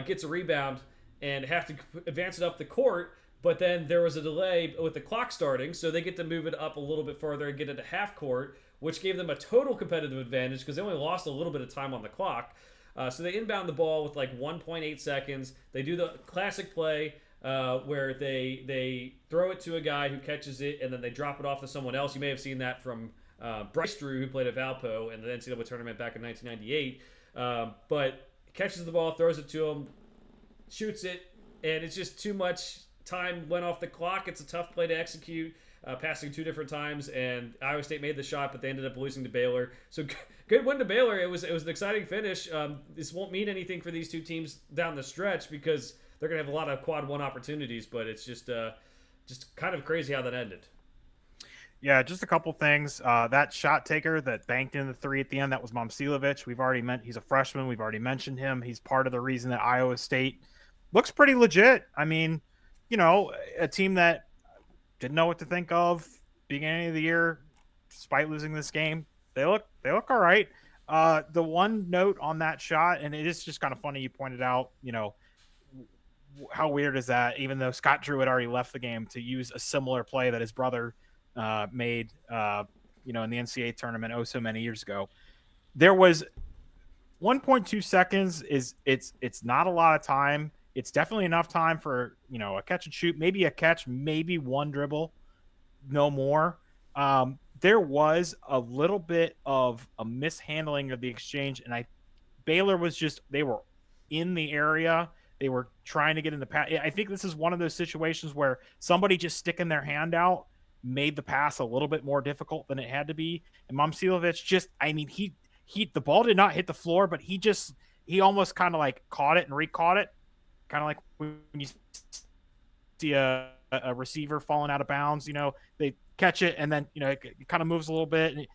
gets a rebound and have to advance it up the court. But then there was a delay with the clock starting, so they get to move it up a little bit further and get it to half court, which gave them a total competitive advantage because they only lost a little bit of time on the clock. So they inbound the ball with like 1.8 seconds. They do the classic play where they throw it to a guy who catches it, and then they drop it off to someone else. You may have seen that from Bryce Drew, who played at Valpo in the NCAA tournament back in 1998. But catches the ball, throws it to him, shoots it, and it's just too much time went off the clock. It's a tough play to execute, passing two different times, and Iowa State made the shot, but they ended up losing to Baylor. So good win to Baylor. It was an exciting finish. This won't mean anything for these two teams down the stretch because they're gonna have a lot of quad one opportunities, but it's just kind of crazy how that ended. Yeah, just a couple things. That shot taker that banked in the three at the end, that was Momcilovic. He's a freshman. We've already mentioned him. He's part of the reason that Iowa State looks pretty legit. I mean, a team that didn't know what to think of beginning of the year, despite losing this game. They look all right. The one note on that shot, and it is just kind of funny you pointed out, how weird is that? Even though Scott Drew had already left the game, to use a similar play that his brother made, in the NCAA tournament so many years ago. There was 1.2 seconds. It's not a lot of time. It's definitely enough time for a catch and shoot, maybe a catch, maybe one dribble, no more. There was a little bit of a mishandling of the exchange, and Baylor was they were in the area. They were trying to get in the pass. I think this is one of those situations where somebody just sticking their hand out made the pass a little bit more difficult than it had to be. And Momcilovic the ball did not hit the floor, but he almost kind of like caught it and recaught it. Kind of like when you see a receiver falling out of bounds, they catch it and then, it kind of moves a little bit. And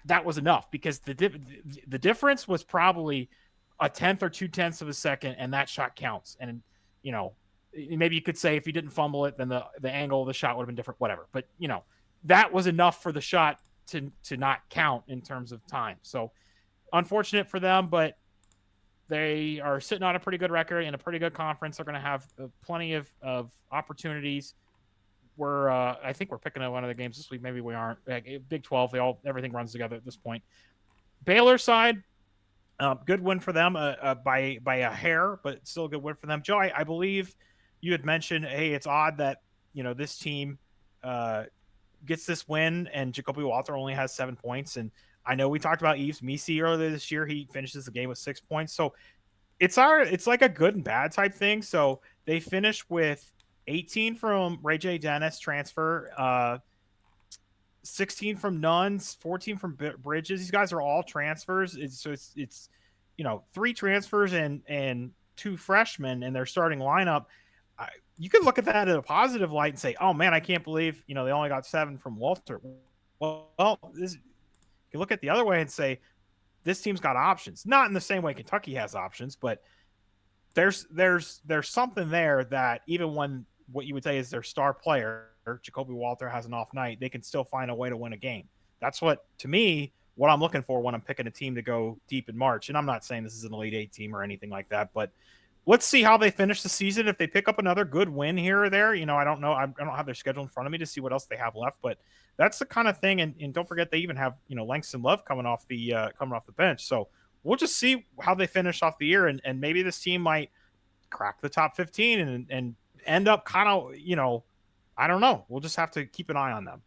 that was enough because the difference was probably a tenth or 0.2 of a second, and that shot counts. And maybe you could say if he didn't fumble it, then the angle of the shot would have been different, whatever. But that was enough for the shot to not count in terms of time. So unfortunate for them, but they are sitting on a pretty good record in a pretty good conference. They're going to have plenty of opportunities. I think we're picking up one of the games this week. Maybe we aren't. Big 12, everything runs together at this point. Baylor side, good win for them by a hair, but still a good win for them. Joe, I believe you had mentioned, hey, it's odd that this team gets this win and Jacoby Walter only has 7 points. And I know we talked about Yves Misi earlier this year. He finishes the game with 6 points. So it's like a good and bad type thing. So they finish with 18 from Ray J. Dennis transfer, 16 from Nuns, 14 from Bridges. These guys are all transfers. It's 3 transfers and 2 freshmen in their starting lineup. You could look at that in a positive light and say, oh man, I can't believe, they only got 7 from Walter. Well, you can look at the other way and say, this team's got options. Not in the same way Kentucky has options, but there's something there that even when what you would say is their star player, Jacoby Walter, has an off night, they can still find a way to win a game. That's what I'm looking for when I'm picking a team to go deep in March. And I'm not saying this is an Elite Eight team or anything like that, but let's see how they finish the season. If they pick up another good win here or there, I don't know. I don't have their schedule in front of me to see what else they have left, but that's the kind of thing. And don't forget, they even have, Langston Love coming off the bench. So we'll just see how they finish off the year. And maybe this team might crack the top 15 and end up kind of, I don't know. We'll just have to keep an eye on them.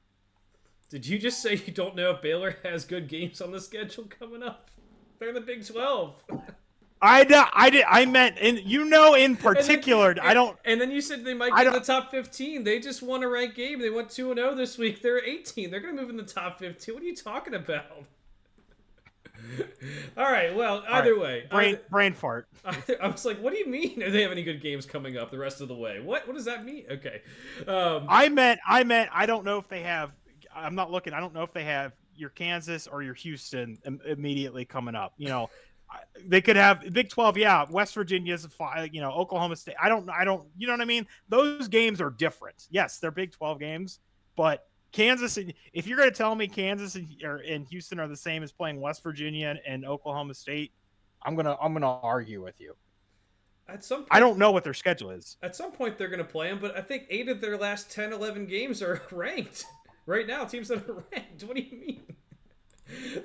Did you just say you don't know if Baylor has good games on the schedule coming up? They're in the Big 12. I meant in particular. And then you said they might get in the top 15. They just won a ranked game. They went 2-0 this week. They're 18. They're going to move in the top 15. What are you talking about? All right. Well, either way, brain fart. I was like, what do you mean? Do they have any good games coming up the rest of the way? What does that mean? Okay. I meant. I don't know if they have. I'm not looking. I don't know if they have your Kansas or your Houston immediately coming up. They could have Big 12. Yeah, West Virginia's Oklahoma State. I don't. You know what I mean? Those games are different. Yes, they're Big 12 games, but Kansas. If you're going to tell me Kansas and Houston are the same as playing West Virginia and Oklahoma State, I'm gonna argue with you. At some point, I don't know what their schedule is. At some point, they're going to play them, but I think 8 of their last 10, 11 games are ranked. Right now, teams that are ranked. What do you mean?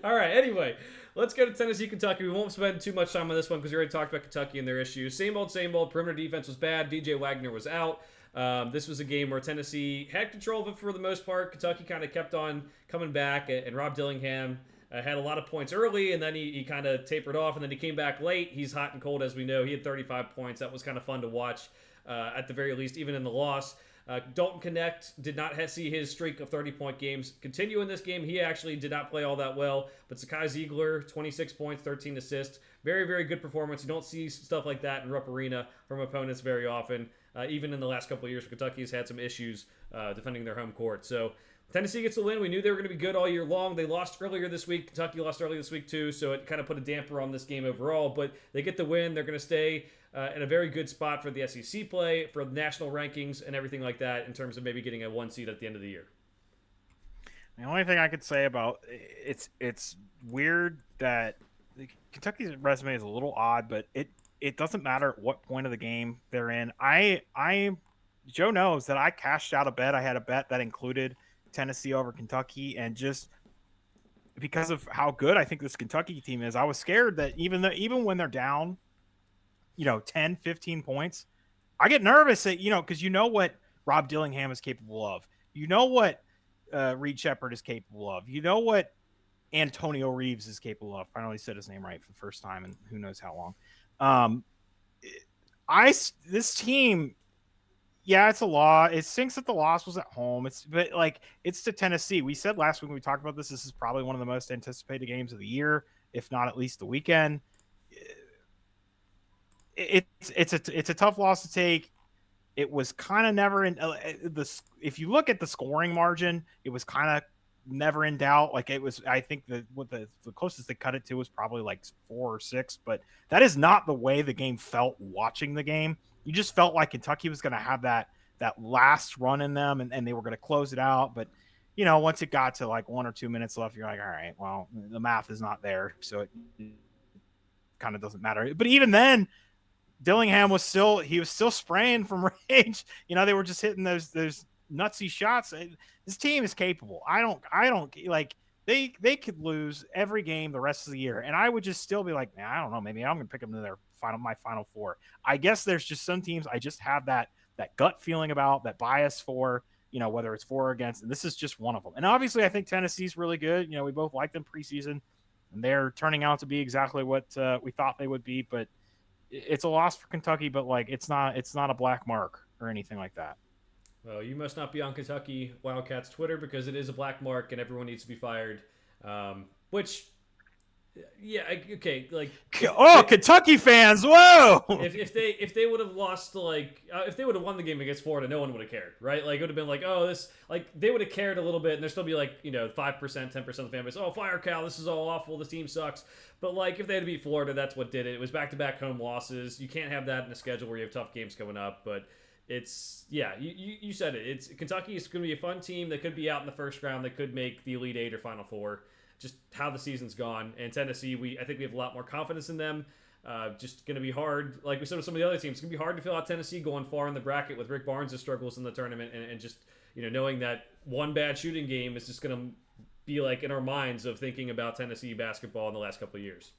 All right, anyway, let's go to Tennessee, Kentucky. We won't spend too much time on this one because we already talked about Kentucky and their issues. Same old, same old. Perimeter defense was bad. DJ Wagner was out. This was a game where Tennessee had control of it for the most part. Kentucky kind of kept on coming back, and Rob Dillingham had a lot of points early, and then he kind of tapered off, and then he came back late. He's hot and cold, as we know. He had 35 points. That was kind of fun to watch. at the very least, even in the loss. Dalton Connect did not see his streak of 30-point games continue in this game. He actually did not play all that well. But Sakai Ziegler, 26 points, 13 assists. Very, very good performance. You don't see stuff like that in Rupp Arena from opponents very often. Even in the last couple of years, Kentucky has had some issues defending their home court. So Tennessee gets the win. We knew they were going to be good all year long. They lost earlier this week. Kentucky lost earlier this week too, so it kind of put a damper on this game overall. But they get the win. They're going to stay in a very good spot for the SEC play, for the national rankings, and everything like that in terms of maybe getting a 1 seed at the end of the year. The only thing I could say about it's weird that Kentucky's resume is a little odd, but it doesn't matter at what point of the game they're in. Joe knows that I cashed out a bet. I had a bet that included Tennessee over Kentucky, and just because of how good I think this Kentucky team is, I was scared that even when they're down, 10, 15 points, I get nervous that, because what Rob Dillingham is capable of. You know what Reed Shepherd is capable of. You know what Antonio Reeves is capable of. I finally said his name right for the first time in who knows how long. This team, yeah, it's a loss. It stinks that the loss was at home. It's to Tennessee. We said last week when we talked about this is probably one of the most anticipated games of the year, if not at least the weekend. It's a tough loss to take. It was kind of never in the. If you look at the scoring margin, it was kind of never in doubt. Like it was, I think the closest they cut it to was probably like 4 or 6, but that is not the way the game felt watching the game. You just felt like Kentucky was going to have that last run in them, and they were going to close it out. But once it got to like 1 or 2 minutes left, you're like, all right, well, the math is not there, so it kind of doesn't matter. But even then, Dillingham was still spraying from range. They were just hitting those nutsy shots. This team is capable. I don't like they could lose every game the rest of the year, and I would just still be like, man, I don't know, maybe I'm gonna pick them to my final 4. I guess there's just some teams I just have that gut feeling about, that bias for, whether it's for or against, and this is just one of them. And obviously, I think Tennessee's really good. We both liked them preseason, and they're turning out to be exactly what we thought they would be. But it's a loss for Kentucky, but like it's not a black mark or anything like that. Well, you must not be on Kentucky Wildcats Twitter, because it is a black mark and everyone needs to be fired. Which, yeah, okay, like Kentucky fans, whoa! If they would have lost to if they would have won the game against Florida, no one would have cared, right? Like it would have been like, oh, this, like they would have cared a little bit, and there'd still be like 5%, 10% of the fan base, oh, fire Cal, this is all awful, this team sucks. But like if they had to beat Florida, that's what did it. It was back-to-back home losses. You can't have that in a schedule where you have tough games coming up, but. It's you said it. It's Kentucky is going to be a fun team that could be out in the first round, that could make the Elite 8 or Final 4. Just how the season's gone. And Tennessee, I think we have a lot more confidence in them. Just going to be hard, like we said with some of the other teams. It's going to be hard to fill out Tennessee going far in the bracket with Rick Barnes' struggles in the tournament, and just knowing that one bad shooting game is just going to be like in our minds of thinking about Tennessee basketball in the last couple of years.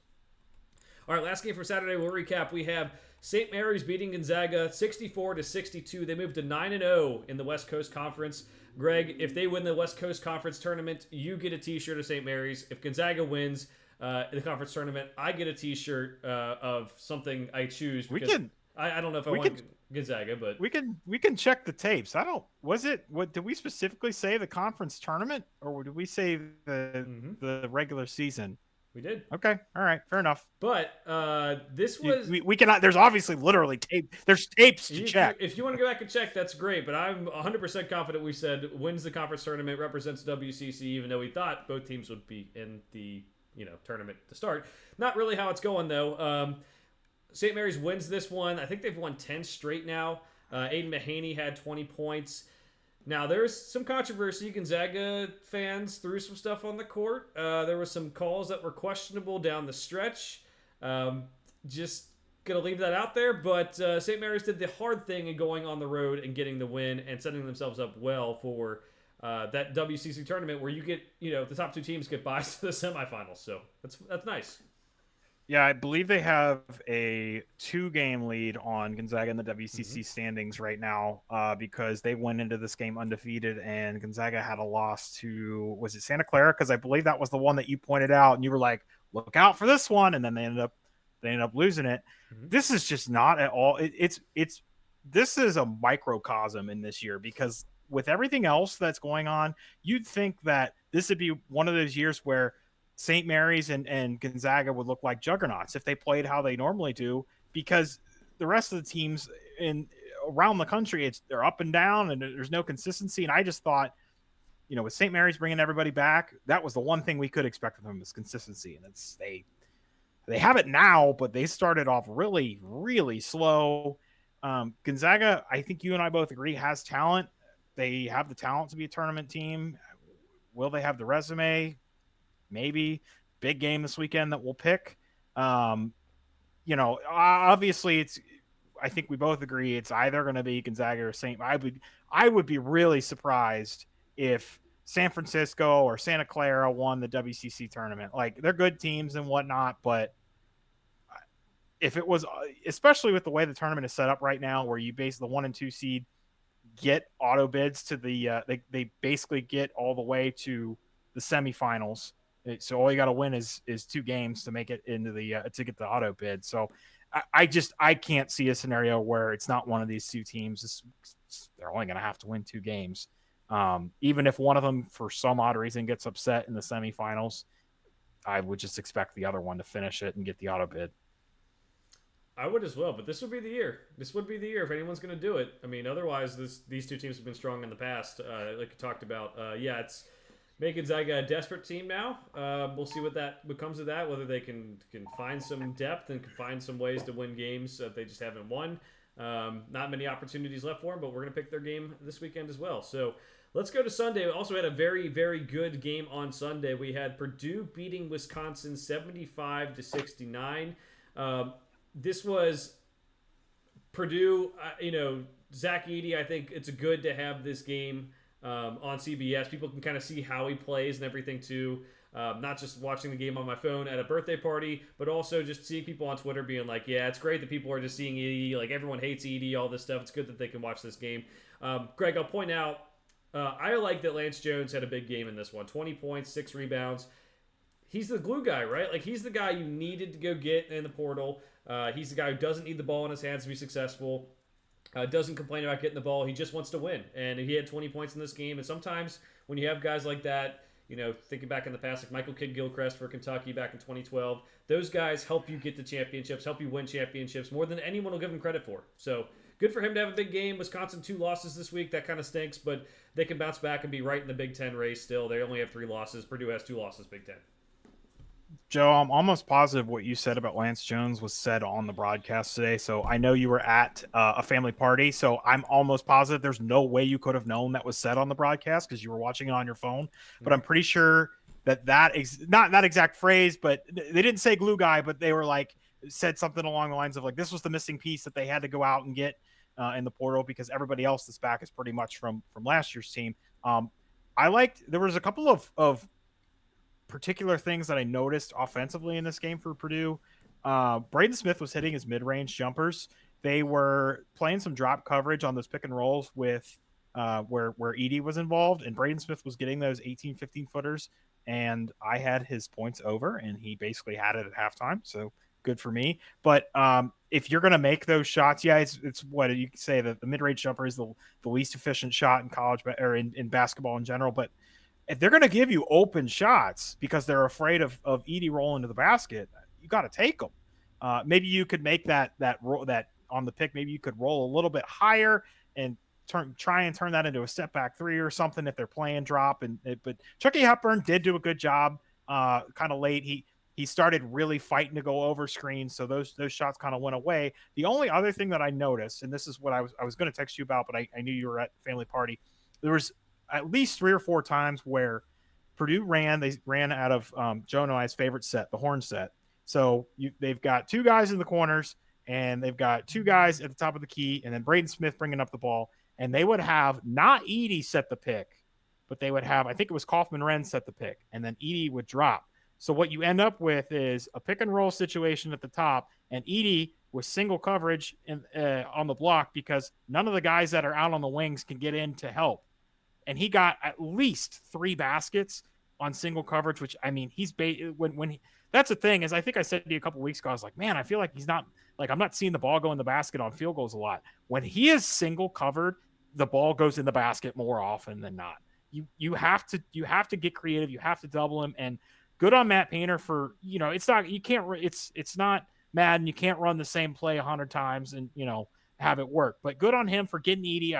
All right, last game for Saturday. We'll recap. We have St. Mary's beating Gonzaga 64-62. They moved to 9-0 in the West Coast Conference. Greg, if they win the West Coast Conference tournament, you get a T-shirt of St. Mary's. If Gonzaga wins the conference tournament, I get a T-shirt of something I choose. I don't know if I want Gonzaga, but we can check the tapes. Did we specifically say the conference tournament, or did we say the regular season? We did. Okay. All right. Fair enough. But this was... We cannot... There's obviously literally tape. There's tapes to check. If you want to go back and check, that's great. But I'm 100% confident we said wins the conference tournament, represents WCC, even though we thought both teams would be in the tournament to start. Not really how it's going, though. St. Mary's wins this one. I think they've won 10 straight now. Aiden Mahaney had 20 points. Now, there's some controversy. Gonzaga fans threw some stuff on the court. There were some calls that were questionable down the stretch. Just going to leave that out there. But St. Mary's did the hard thing in going on the road and getting the win and setting themselves up well for that WCC tournament where you get, the top 2 teams get buys to the semifinals. So that's nice. Yeah, I believe they have a 2-game lead on Gonzaga in the WCC standings right now because they went into this game undefeated, and Gonzaga had a loss to, was it Santa Clara? Because I believe that was the one that you pointed out, and you were like, look out for this one, and then they ended up losing it. This is just not at all. It's this is a microcosm in this year because with everything else that's going on, you'd think that this would be one of those years where St. Mary's and Gonzaga would look like juggernauts if they played how they normally do, because the rest of the teams in around the country, they're up and down and there's no consistency. And I just thought, with St. Mary's bringing everybody back, that was the one thing we could expect from them is consistency. And they have it now, but they started off really, really slow. Gonzaga, I think you and I both agree, has talent. They have the talent to be a tournament team. Will they have the resume? Maybe. Big game this weekend that we'll pick. Obviously I think we both agree it's either going to be Gonzaga or St. I would be really surprised if San Francisco or Santa Clara won the WCC tournament. Like, they're good teams and whatnot, but if it was, especially with the way the tournament is set up right now, where you base the 1 and 2 seed get auto bids to the they basically get all the way to the semifinals. So all you got to win is 2 games to make it into the to get the auto bid. So I can't see a scenario where it's not one of these 2 teams. They're only going to have to win 2 games. Even if one of them for some odd reason gets upset in the semifinals, I would just expect the other one to finish it and get the auto bid. I would as well, but this would be the year. This would be the year if anyone's going to do it. I mean, otherwise, these 2 teams have been strong in the past, like you talked about. It's making Gonzaga a desperate team now. We'll see what comes of that. Whether they can find some depth and can find some ways to win games that they just haven't won. Not many opportunities left for them, but we're going to pick their game this weekend as well. So let's go to Sunday. We also had a very, very good game on Sunday. We had Purdue beating Wisconsin 75-69. This was Purdue, Zach Edey. I think it's good to have this game on CBS. People can kind of see how he plays and everything too. Not just watching the game on my phone at a birthday party, but also just seeing people on Twitter being like, yeah, it's great that people are just seeing Edey. Like, everyone hates Edey, all this stuff. It's good that they can watch this game. Greg, I'll point out, I like that Lance Jones had a big game in this one. 20 points, 6 rebounds. He's the glue guy, right? Like, he's the guy you needed to go get in the portal. He's the guy who doesn't need the ball in his hands to be successful. Doesn't complain about getting the ball. He just wants to win. And he had 20 points in this game. And sometimes when you have guys like that, thinking back in the past, like Michael Kidd-Gilchrist for Kentucky back in 2012, those guys help you get to championships, help you win championships more than anyone will give them credit for. So good for him to have a big game. Wisconsin 2 losses this week. That kind of stinks, but they can bounce back and be right in the Big Ten race still. They only have 3 losses. Purdue has 2 losses, Big Ten. Joe, I'm almost positive what you said about Lance Jones was said on the broadcast today. So I know you were at a family party. So I'm almost positive there's no way you could have known that was said on the broadcast because you were watching it on your phone. But I'm pretty sure that not that exact phrase, but they didn't say glue guy, but they were said something along the lines of this was the missing piece that they had to go out and get in the portal because everybody else that's back is pretty much from last year's team. There was a couple of particular things that I noticed offensively in this game for Purdue. Braden Smith was hitting his mid-range jumpers. They were playing some drop coverage on those pick and rolls with where Edey was involved, and Braden Smith was getting those 18, 15-footers, and I had his points over, and he basically had it at halftime, so good for me. But if you're going to make those shots, it's what you say that the mid-range jumper is the least efficient shot in college or in basketball in general, but if they're going to give you open shots because they're afraid of Edey rolling to the basket, you got to take them. Maybe you could make that on the pick. Maybe you could roll a little bit higher and try and turn that into a step back 3 or something if they're playing drop. But Chucky Hepburn did do a good job. Kind of late, he started really fighting to go over screens, so those shots kind of went away. The only other thing that I noticed, and this is what I was going to text you about, but I knew you were at family party. There was at least 3 or 4 times where Purdue ran out of Joe and I's favorite set, the horn set. So they've got 2 guys in the corners, and they've got 2 guys at the top of the key, and then Braden Smith bringing up the ball. And they would have not Edey set the pick, but they would have, I think it was Kaufman-Renn set the pick, and then Edey would drop. So what you end up with is a pick and roll situation at the top, and Edey with single coverage on the block because none of the guys that are out on the wings can get in to help. And he got at least 3 baskets on single coverage, which, I mean, he's when that's the thing is I think I said to you a couple weeks ago, I was like, man, I feel like he's not like I'm not seeing the ball go in the basket on field goals a lot. When he is single covered, the ball goes in the basket more often than not. You have to get creative. You have to double him. And good on Matt Painter for it's not you can't it's not Madden. You can't run the same play 100 times and have it work. But good on him for getting Edie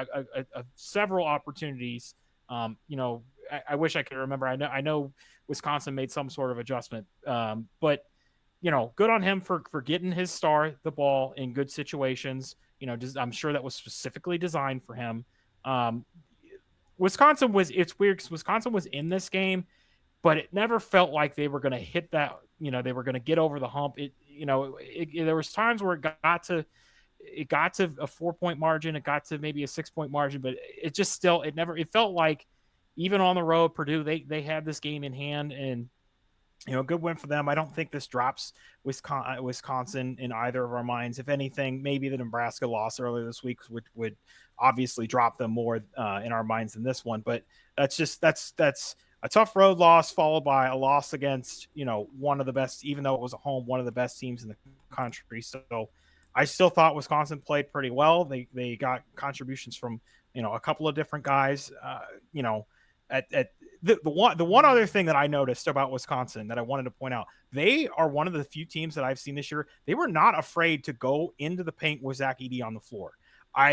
several opportunities. I wish I could remember. I know Wisconsin made some sort of adjustment, but good on him for getting his star the ball in good situations. I'm sure that was specifically designed for him. Um, Wisconsin was it's weird because Wisconsin was in this game, but it never felt like they were going to hit that. They were going to get over the hump. There was times where it got to a 4 point margin, it got to maybe a 6 point margin, but it just still it felt like even on the road, Purdue they had this game in hand, and good win for them. I don't think this drops Wisconsin in either of our minds. If anything, maybe the Nebraska loss earlier this week would obviously drop them more in our minds than this one. But that's a tough road loss followed by a loss against one of the best, even though it was at home, one of the best teams in the country. So I still thought Wisconsin played pretty well. They got contributions from a couple of different guys. At the one other thing that I noticed about Wisconsin that I wanted to point out, they are one of the few teams that I've seen this year. They were not afraid to go into the paint with Zach Edey on the floor.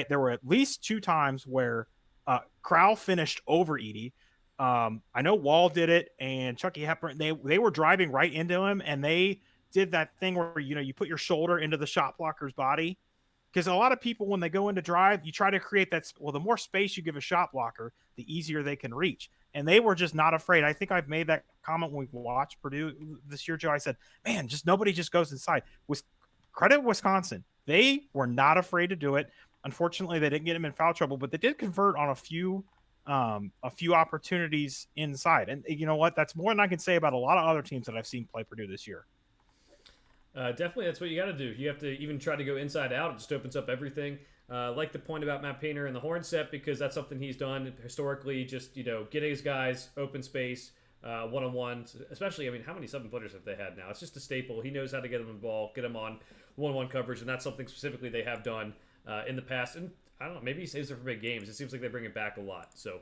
There were at least 2 times where Crowell finished over Edey. I know Wall did it and Chucky Hepburn. They were driving right into him, and they did that thing where you put your shoulder into the shot blocker's body. Because a lot of people, when they go into drive, you try to create that. Well, the more space you give a shot blocker, the easier they can reach. And they were just not afraid. I think I've made that comment when we watched Purdue this year, Joe. I said, man, nobody just goes inside. Credit Wisconsin. They were not afraid to do it. Unfortunately, they didn't get him in foul trouble, but they did convert on a few opportunities inside. And you know what? That's more than I can say about a lot of other teams that I've seen play Purdue this year. Definitely, that's what you got to do. You have to even try to go inside out. It just opens up everything. Like the point about Matt Painter and the horn set, because that's something he's done historically. Just getting his guys open space, one-on-ones. Especially, I mean, how many 7-footers have they had now? It's just a staple. He knows how to get them the ball, get them on one-on-one coverage, and that's something specifically they have done in the past. And I don't know, maybe he saves it for big games. It seems like they bring it back a lot. So.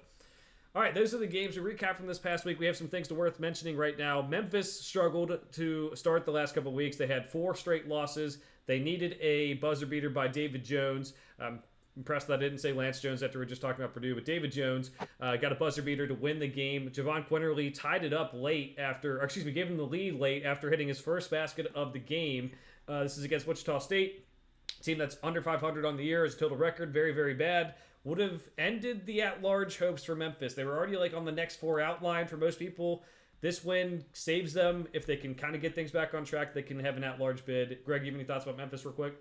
All right, those are the games to recap from this past week. We have some things worth mentioning right now. Memphis struggled to start the last couple of weeks. They had 4 straight losses. They needed a buzzer beater by David Jones. I'm impressed that I didn't say Lance Jones after we were just talking about Purdue, but David Jones got a buzzer beater to win the game. Javon Quinterly tied it up late gave him the lead late after hitting his first basket of the game. This is against Wichita State, team that's under 500 on the year as a total record. Very, very bad. Would have ended the at-large hopes for Memphis. They were already on the next 4 outline for most people. This win saves them. If they can kind of get things back on track, they can have an at-large bid. Greg, you have any thoughts about Memphis real quick?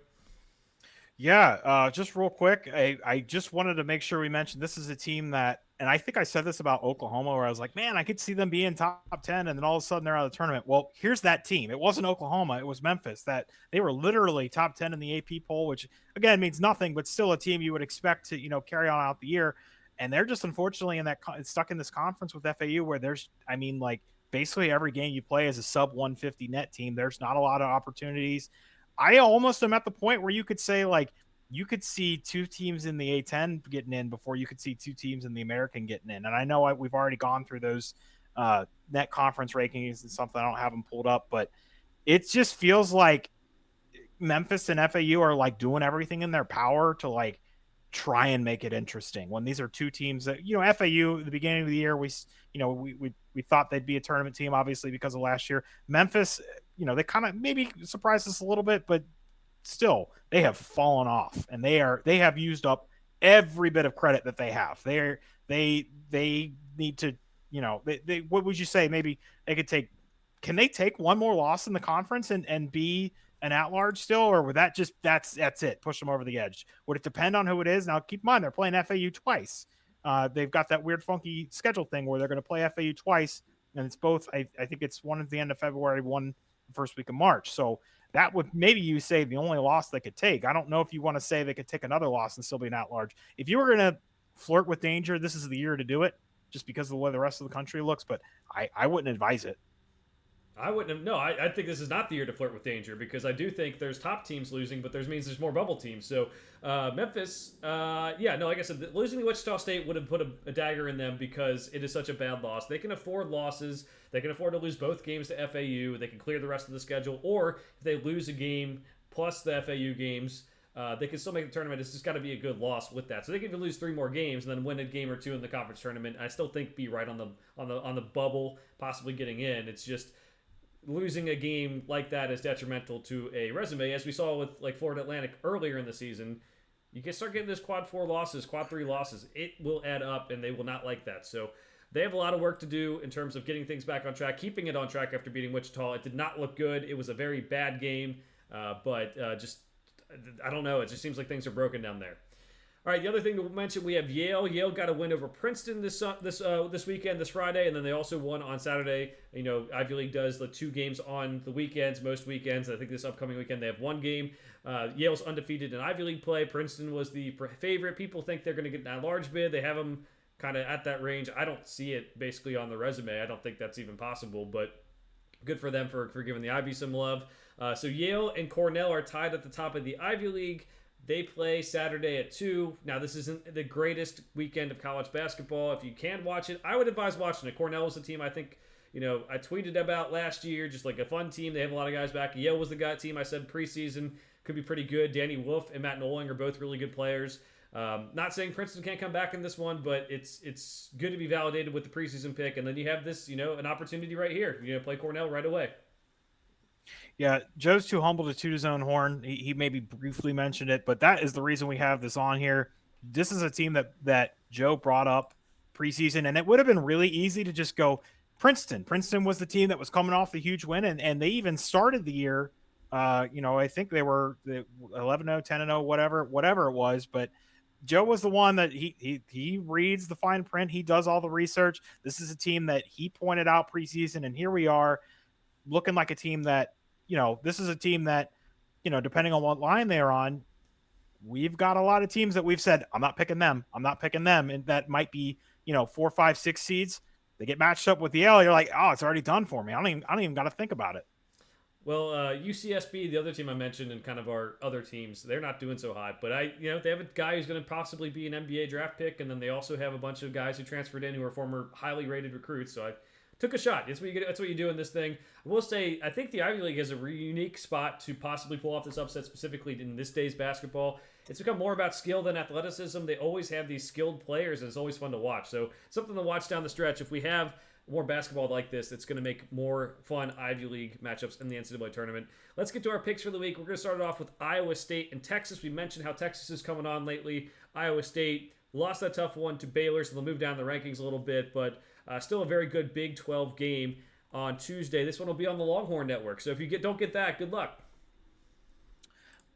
Yeah, just real quick, I just wanted to make sure we mentioned this is a team that, and I think I said this about Oklahoma, where I was like, man, I could see them being top 10, and then all of a sudden they're out of the tournament. Well, here's that team. It wasn't Oklahoma, it was Memphis. That they were literally top 10 in the AP poll, which again means nothing, but still a team you would expect to carry on out the year. And they're just unfortunately stuck in this conference with FAU, where basically every game you play is a sub 150 net team. There's not a lot of opportunities. I almost am at the point where you could say you could see 2 teams in the A10 getting in before you could see 2 teams in the American getting in. And I know we've already gone through those net conference rankings and something. I don't have them pulled up, but it just feels like Memphis and FAU are doing everything in their power to try and make it interesting. When these are 2 teams that FAU at the beginning of the year we thought they'd be a tournament team, obviously because of last year. Memphis, they kind of maybe surprised us a little bit, but still they have fallen off, and they have used up every bit of credit that they have. They need to what would you say? Maybe they could take. Can they take one more loss in the conference and be an at-large still, or would that just that's it? Push them over the edge. Would it depend on who it is? Now, keep in mind they're playing FAU twice. They've got that weird, funky schedule thing where they're going to play FAU twice, and it's both. I think it's one at the end of February, one the first week of March. So that would maybe you say the only loss they could take. I don't know if you want to say they could take another loss and still be an at-large. If you were going to flirt with danger, this is the year to do it, just because of the way the rest of the country looks. But I wouldn't advise it. I wouldn't have. No, I think this is not the year to flirt with danger because I do think there's top teams losing, but there's means there's more bubble teams. So Memphis, yeah, no, like I said, losing to Wichita State would have put a dagger in them because it is such a bad loss. They can afford losses. They can afford to lose both games to FAU. They can clear the rest of the schedule, or if they lose a game plus the FAU games. They can still make the tournament. It's just got to be a good loss with that. So they can even lose 3 more games and then win a game or 2 in the conference tournament. I still think be right on the bubble, possibly getting in. It's just losing a game like that is detrimental to a resume, as we saw with like Florida Atlantic earlier in the season. You can start getting those quad 4 losses, quad 3 losses. It will add up, and they will not like that. So they have a lot of work to do in terms of getting things back on track, keeping it on track after beating Wichita. It did not look good. It was a very bad game, but just I don't know. It just seems like things are broken down there. All right, the other thing to mention, we have Yale. Yale got a win over Princeton this weekend, this Friday, and then they also won on Saturday. You know, Ivy League does the 2 games on the weekends, most weekends. I think this upcoming weekend they have 1 game. Yale's undefeated in Ivy League play. Princeton was the favorite. People think they're going to get that large bid. They have them kind of at that range. I don't see it basically on the resume. I don't think that's even possible, but good for them for giving the Ivy some love. So Yale and Cornell are tied at the top of the Ivy League. They play Saturday at 2. Now, this isn't the greatest weekend of college basketball. If you can watch it, I would advise watching it. Cornell was the team I think, I tweeted about last year, just like a fun team. They have a lot of guys back. Yale was the team I said preseason could be pretty good. Danny Wolf and Matt Noling are both really good players. Not saying Princeton can't come back in this one, but it's good to be validated with the preseason pick. And then you have this, an opportunity right here. Play Cornell right away. Yeah, Joe's too humble to toot his own horn. He maybe briefly mentioned it, but that is the reason we have this on here. This is a team that Joe brought up preseason, and it would have been really easy to just go Princeton. Princeton was the team that was coming off the huge win, and they even started the year. I think they were 11-0, 10-0, whatever it was, but Joe was the one that he reads the fine print. He does all the research. This is a team that he pointed out preseason, and here we are looking like a team that, this is a team that, depending on what line they're on, we've got a lot of teams that we've said, I'm not picking them. And that might be, 4, 5, 6 seeds. They get matched up with Yale. You're like, oh, it's already done for me. I don't even got to think about it. Well, UCSB, the other team I mentioned, and kind of our other teams, they're not doing so hot. But they have a guy who's going to possibly be an NBA draft pick, and then they also have a bunch of guys who transferred in who are former highly rated recruits. So I took a shot. That's what you do in this thing. I will say, I think the Ivy League has a unique spot to possibly pull off this upset, specifically in this day's basketball. It's become more about skill than athleticism. They always have these skilled players, and it's always fun to watch. So something to watch down the stretch. If we have more basketball like this, it's going to make more fun Ivy League matchups in the NCAA tournament. Let's get to our picks for the week. We're going to start it off with Iowa State and Texas. We mentioned how Texas is coming on lately. Iowa State lost that tough one to Baylor, so they'll move down the rankings a little bit, but still a very good Big 12 game on Tuesday. This one will be on the Longhorn Network, so if you don't get that, good luck.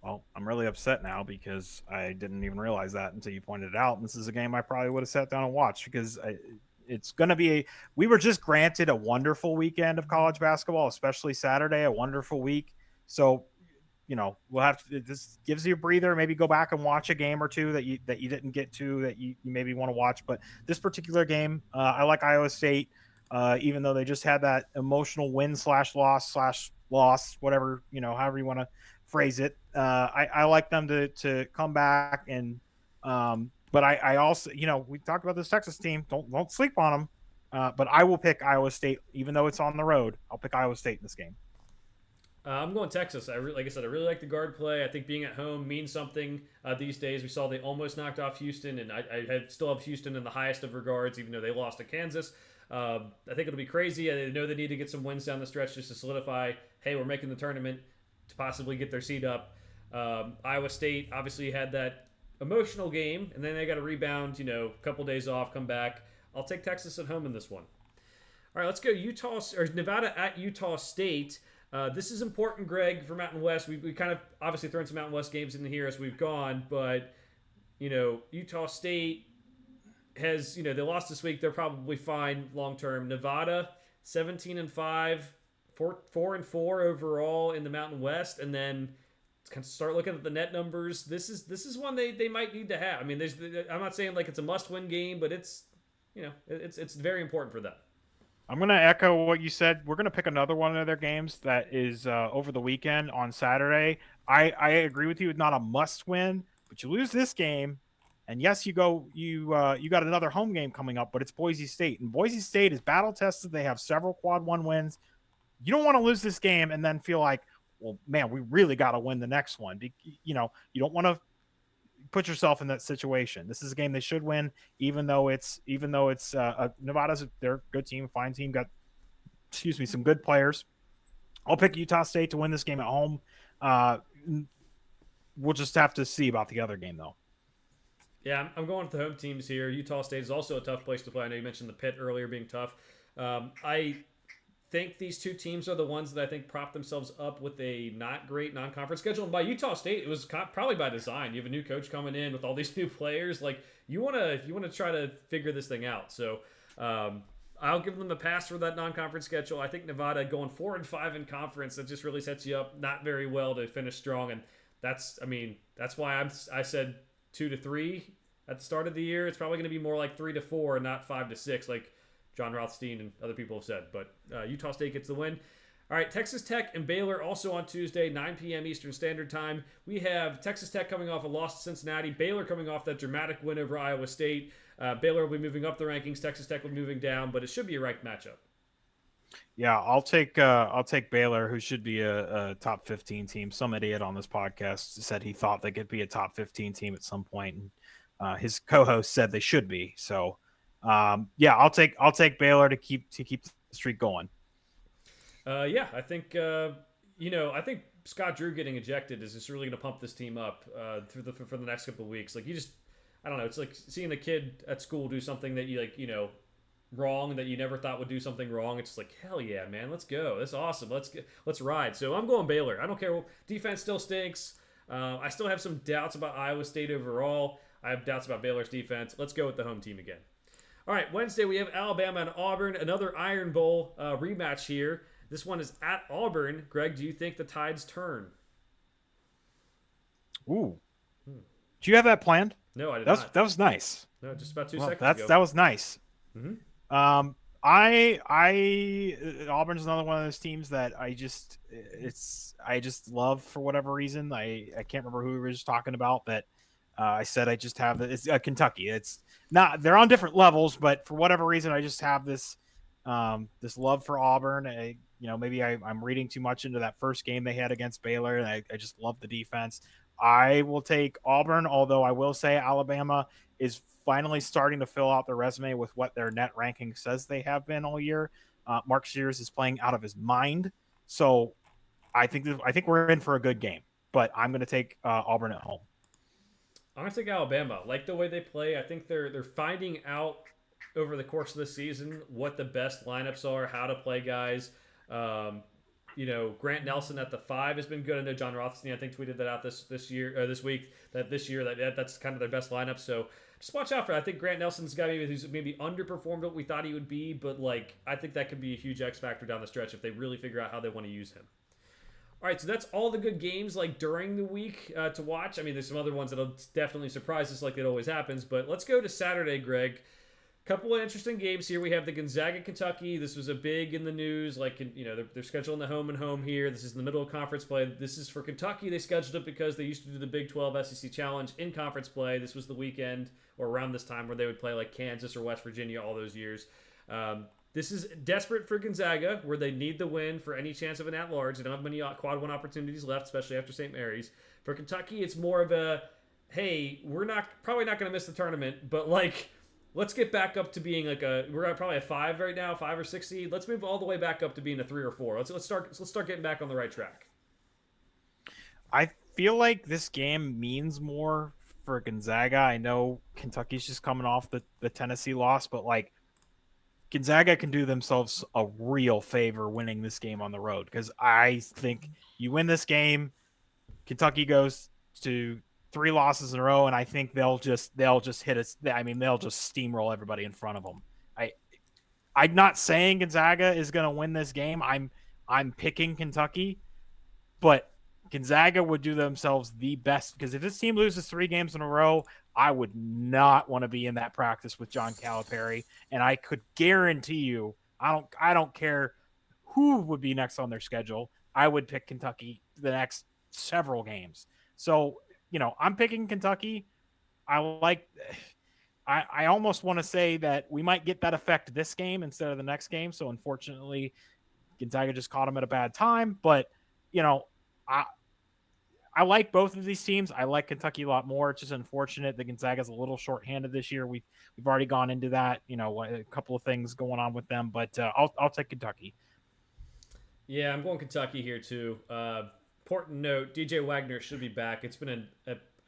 Well, I'm really upset now because I didn't even realize that until you pointed it out. And this is a game I probably would have sat down and watched because it's going to be we were just granted a wonderful weekend of college basketball, especially Saturday, a wonderful week. So, we'll have to, this gives you a breather, maybe go back and watch a game or two that you didn't get to that you maybe want to watch. But this particular game, I like Iowa State, even though they just had that emotional win /loss, whatever, however you want to phrase it. I like them to come back and, but I also, we talked about this Texas team. Don't sleep on them. But I will pick Iowa State, even though it's on the road. I'll pick Iowa State in this game. I'm going Texas. Like I said, I really like the guard play. I think being at home means something these days. We saw they almost knocked off Houston, and I still have Houston in the highest of regards, even though they lost to Kansas. I think it'll be crazy. I know they need to get some wins down the stretch just to solidify, hey, we're making the tournament to possibly get their seed up. Iowa State obviously had that emotional game, and then they got a rebound, a couple days off, come back. I'll take Texas at home in this one. All right, let's go Nevada at Utah State. This is important, Greg, for Mountain West. We kind of obviously thrown some Mountain West games in here as we've gone, but, Utah State has, they lost this week. They're probably fine long-term. Nevada, 17-5, 4-4 overall in the Mountain West, and then kind of start looking at the net numbers. This is one they might need to have. I mean, I'm not saying like it's a must-win game, but it's, it's very important for them. I'm going to echo what you said. We're going to pick another one of their games that is over the weekend on Saturday. I agree with you. It's not a must win, but you lose this game. And yes, you got another home game coming up, but it's Boise State. And Boise State is battle tested. They have several quad one wins. You don't want to lose this game and then feel like, well, man, we really got to win the next one. You don't want to put yourself in that situation. This is a game they should win, even though it's Nevada's they're a good team, fine team, got some good players. I'll pick Utah State to win this game at home. We'll just have to see about the other game though. Yeah, I'm going with the home teams here. Utah State is also a tough place to play. I know you mentioned the Pit earlier being tough. I think these two teams are the ones that I think prop themselves up with a not great non-conference schedule. And by Utah State, it was probably by design. You have a new coach coming in with all these new players. Like you want to try to figure this thing out. So I'll give them a pass for that non-conference schedule. I think Nevada going 4-5 in conference, that just really sets you up not very well to finish strong. And that's why I said 2-3 at the start of the year. It's probably going to be more like 3-4 and not 5-6, like John Rothstein and other people have said. But Utah State gets the win. All right, Texas Tech and Baylor also on Tuesday, 9 p.m. Eastern Standard Time. We have Texas Tech coming off a loss to Cincinnati, Baylor coming off that dramatic win over Iowa State. Baylor will be moving up the rankings, Texas Tech will be moving down, but it should be a ranked matchup. Yeah, I'll take Baylor, who should be a top 15 team. Some idiot on this podcast said he thought they could be a top 15 team at some point, and his co-host said they should be. So, I'll take Baylor to keep the streak going. I think I think Scott Drew getting ejected is just really going to pump this team up for the next couple of weeks. Like I don't know, it's like seeing a kid at school do something that you wrong that you never thought would do something wrong. It's like, hell yeah, man, let's go. That's awesome. Let's ride. So I'm going Baylor. I don't care. Defense still stinks. I still have some doubts about Iowa State overall. I have doubts about Baylor's defense. Let's go with the home team again. All right, Wednesday we have Alabama and Auburn, another Iron Bowl rematch here. This one is at Auburn. Greg, do you think the tides turn? Ooh. Do you have that planned? No, I did not. That was nice. No, just about 2 seconds ago. That was nice. Mm-hmm. Auburn's another one of those teams that I just love for whatever reason. I can't remember who we were just talking about that. I said I just have it's Kentucky. It's not, they're on different levels, but for whatever reason, I just have this love for Auburn. Maybe I'm reading too much into that first game they had against Baylor, and I just love the defense. I will take Auburn, although I will say Alabama is finally starting to fill out their resume with what their net ranking says they have been all year. Mark Sears is playing out of his mind, so I think we're in for a good game. But I'm going to take Auburn at home. I'm going to take Alabama. Like the way they play. I think they're finding out over the course of the season what the best lineups are, how to play guys. Grant Nelson at the 5 has been good. I know John Rothstein, I think, tweeted that out this week that's kind of their best lineup. So just watch out for it. I think Grant Nelson's a guy who's maybe underperformed what we thought he would be, but I think that could be a huge X factor down the stretch if they really figure out how they want to use him. All right, so that's all the good games during the week to watch. I mean, there's some other ones that'll definitely surprise us like it always happens, but let's go to Saturday, Greg. Couple of interesting games here. We have the Gonzaga, Kentucky. This was a big in the news. They're scheduling the home and home here. This is in the middle of conference play. This is for Kentucky. They scheduled it because they used to do the Big 12 SEC Challenge in conference play. This was the weekend or around this time where they would play Kansas or West Virginia all those years. This is desperate for Gonzaga, where they need the win for any chance of an at-large. They don't have many quad one opportunities left, especially after St. Mary's. For Kentucky, it's more of a, hey, we're probably not going to miss the tournament, but let's get back up to being we're at probably a 5 right now, 5 or 6 seed. Let's move all the way back up to being a 3 or 4. Let's start getting back on the right track. I feel like this game means more for Gonzaga. I know Kentucky's just coming off the Tennessee loss, but Gonzaga can do themselves a real favor winning this game on the road, because I think you win this game, Kentucky goes to 3 losses in a row, and I think they'll just hit us. I mean, they'll just steamroll everybody in front of them. I'm not saying Gonzaga is going to win this game. I'm picking Kentucky, but Gonzaga would do themselves the best, because if this team loses 3 games in a row, I would not want to be in that practice with John Calipari, and I could guarantee you I don't care who would be next on their schedule. I would pick Kentucky the next several games. So, I'm picking Kentucky. I like I almost want to say that we might get that effect this game instead of the next game. So unfortunately, Gonzaga just caught him at a bad time. But, I I like both of these teams. I like Kentucky a lot more. It's just unfortunate that Gonzaga's a little shorthanded this year. We've already gone into that. A couple of things going on with them, but I'll take Kentucky. Yeah, I'm going Kentucky here too. Important note: DJ Wagner should be back. It's been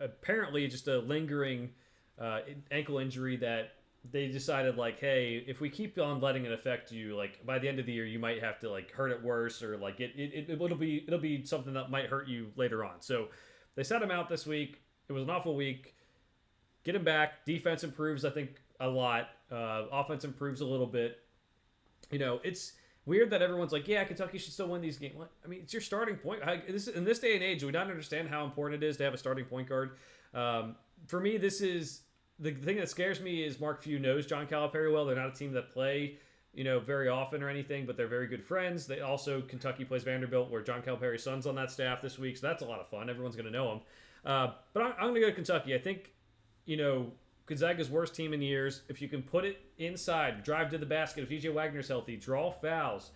apparently just a lingering ankle injury that they decided like, hey, if we keep on letting it affect you, like by the end of the year, you might have to like hurt it worse, or like it'll be something that might hurt you later on. So they set him out this week. It was an awful week. Get him back. Defense improves, I think, a lot. Offense improves a little bit. It's weird that everyone's like, yeah, Kentucky should still win these games. I mean, it's your starting point. In this day and age, we don't understand how important it is to have a starting point guard. For me, this is the thing that scares me is Mark Few knows John Calipari well. They're not a team that play, very often or anything, but they're very good friends. They also Kentucky plays Vanderbilt, where John Calipari's son's on that staff this week, so that's a lot of fun. Everyone's going to know him. But I'm going to go to Kentucky. I think, Gonzaga's worst team in years. If you can put it inside, drive to the basket. If DJ Wagner's healthy, draw fouls.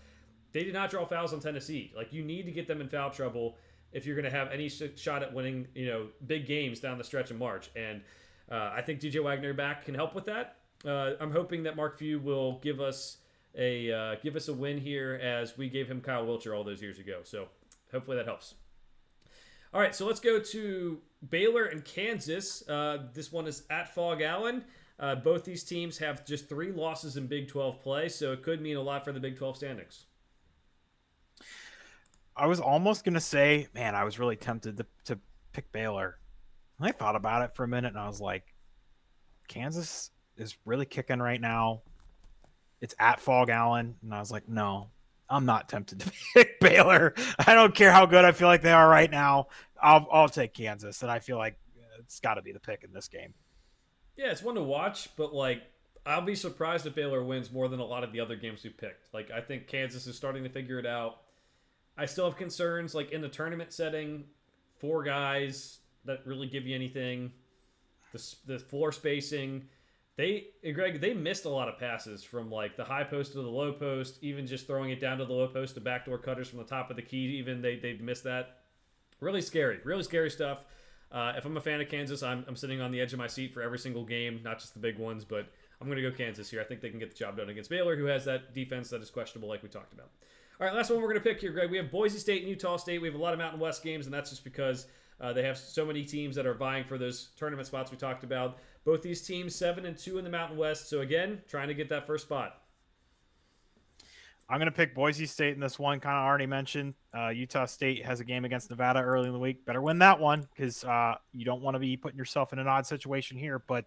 They did not draw fouls on Tennessee. Like, you need to get them in foul trouble if you're going to have any shot at winning, big games down the stretch of March. And I think DJ Wagner back can help with that. I'm hoping that Mark Few will give us a win here, as we gave him Kyle Wiltshire all those years ago. So hopefully that helps. All right, so let's go to Baylor and Kansas. This one is at Fog Allen. Both these teams have just 3 losses in Big 12 play, so it could mean a lot for the Big 12 standings. I was almost going to say, man, I was really tempted to pick Baylor. And I thought about it for a minute, and I was like, Kansas is really kicking right now. It's at Fog Allen, and I was like, no, I'm not tempted to pick Baylor. I don't care how good I feel like they are right now. I'll take Kansas, and I feel like it's got to be the pick in this game. Yeah, it's one to watch, but like I'll be surprised if Baylor wins more than a lot of the other games we picked. Like I think Kansas is starting to figure it out. I still have concerns like in the tournament setting, 4 guys that really give you anything. The floor spacing. Greg, they missed a lot of passes from like the high post to the low post, even just throwing it down to the low post to backdoor cutters from the top of the key. Even they missed that. Really scary stuff. If I'm a fan of Kansas, I'm sitting on the edge of my seat for every single game, not just the big ones, but I'm going to go Kansas here. I think they can get the job done against Baylor, who has that defense that is questionable like we talked about. All right, last one we're going to pick here, Greg. We have Boise State and Utah State. We have a lot of Mountain West games, and that's just because they have so many teams that are vying for those tournament spots we talked about. Both these teams 7-2 in the Mountain West. So again, trying to get that first spot. I'm going to pick Boise State in this one. Kind of already mentioned. Utah State has a game against Nevada early in the week. Better win that one because you don't want to be putting yourself in an odd situation here. But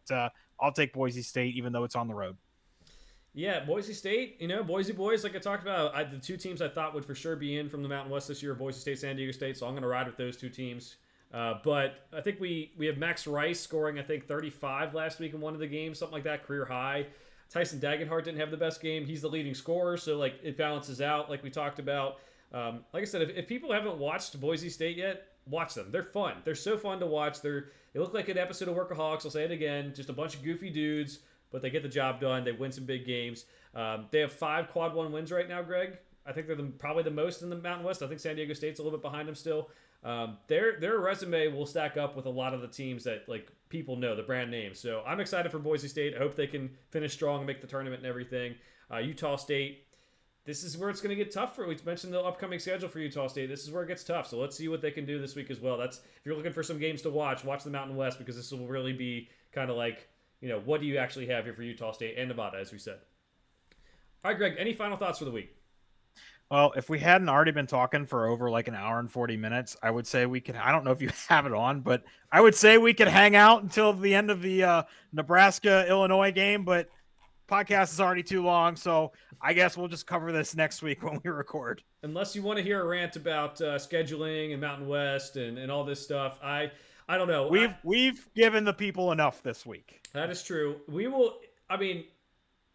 I'll take Boise State even though it's on the road. Yeah, Boise State, Boise boys, like I talked about, the 2 teams I thought would for sure be in from the Mountain West this year, Boise State, San Diego State, so I'm going to ride with those 2 teams. But I think we have Max Rice scoring, I think, 35 last week in one of the games, something like that, career high. Tyson Dagenhart didn't have the best game. He's the leading scorer, so like it balances out like we talked about. Like I said, if people haven't watched Boise State yet, watch them. They're fun. They're so fun to watch. They look like an episode of Workaholics. I'll say it again. Just a bunch of goofy dudes, but they get the job done. They win some big games. They have 5 quad 1 wins right now, Greg. I think they're probably the most in the Mountain West. I think San Diego State's a little bit behind them still. Their resume will stack up with a lot of the teams that like people know, the brand names. So I'm excited for Boise State. I hope they can finish strong and make the tournament and everything. Utah State, this is where it's going to get tough for. We mentioned the upcoming schedule for Utah State. This is where it gets tough. So let's see what they can do this week as well. If you're looking for some games to watch the Mountain West, because this will really be kind of like, what do you actually have here for Utah State and Nevada, as we said. All right, Greg, any final thoughts for the week? Well, if we hadn't already been talking for over like an hour and 40 minutes, I would say we could, I don't know if you have it on, but I would say we could hang out until the end of the Nebraska-Illinois game, but podcast is already too long, so I guess we'll just cover this next week when we record. Unless you want to hear a rant about scheduling and Mountain West and all this stuff, I don't know. We've given the people enough this week. That is true. We will,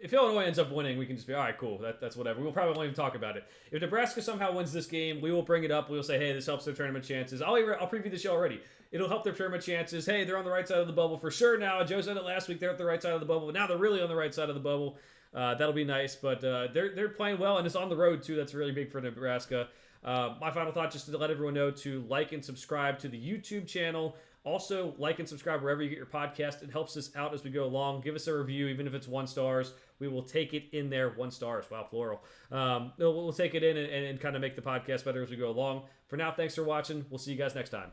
if Illinois ends up winning, we can just be all right, cool. That's whatever. We'll probably won't even talk about it. If Nebraska somehow wins this game, we will bring it up. We'll say, hey, this helps their tournament chances. I'll preview this show already. It'll help their tournament chances. Hey, they're on the right side of the bubble for sure now. Joe said it last week. They're at the right side of the bubble, but now they're really on the right side of the bubble. That'll be nice. But they're playing well, and it's on the road too. That's really big for Nebraska. My final thought, just to let everyone know to like and subscribe to the YouTube channel. Also, like and subscribe wherever you get your podcast. It helps us out as we go along. Give us a review, even if it's 1 stars. We will take it in there. 1 stars. Wow, plural. We'll take it in and kind of make the podcast better as we go along. For now, thanks for watching. We'll see you guys next time.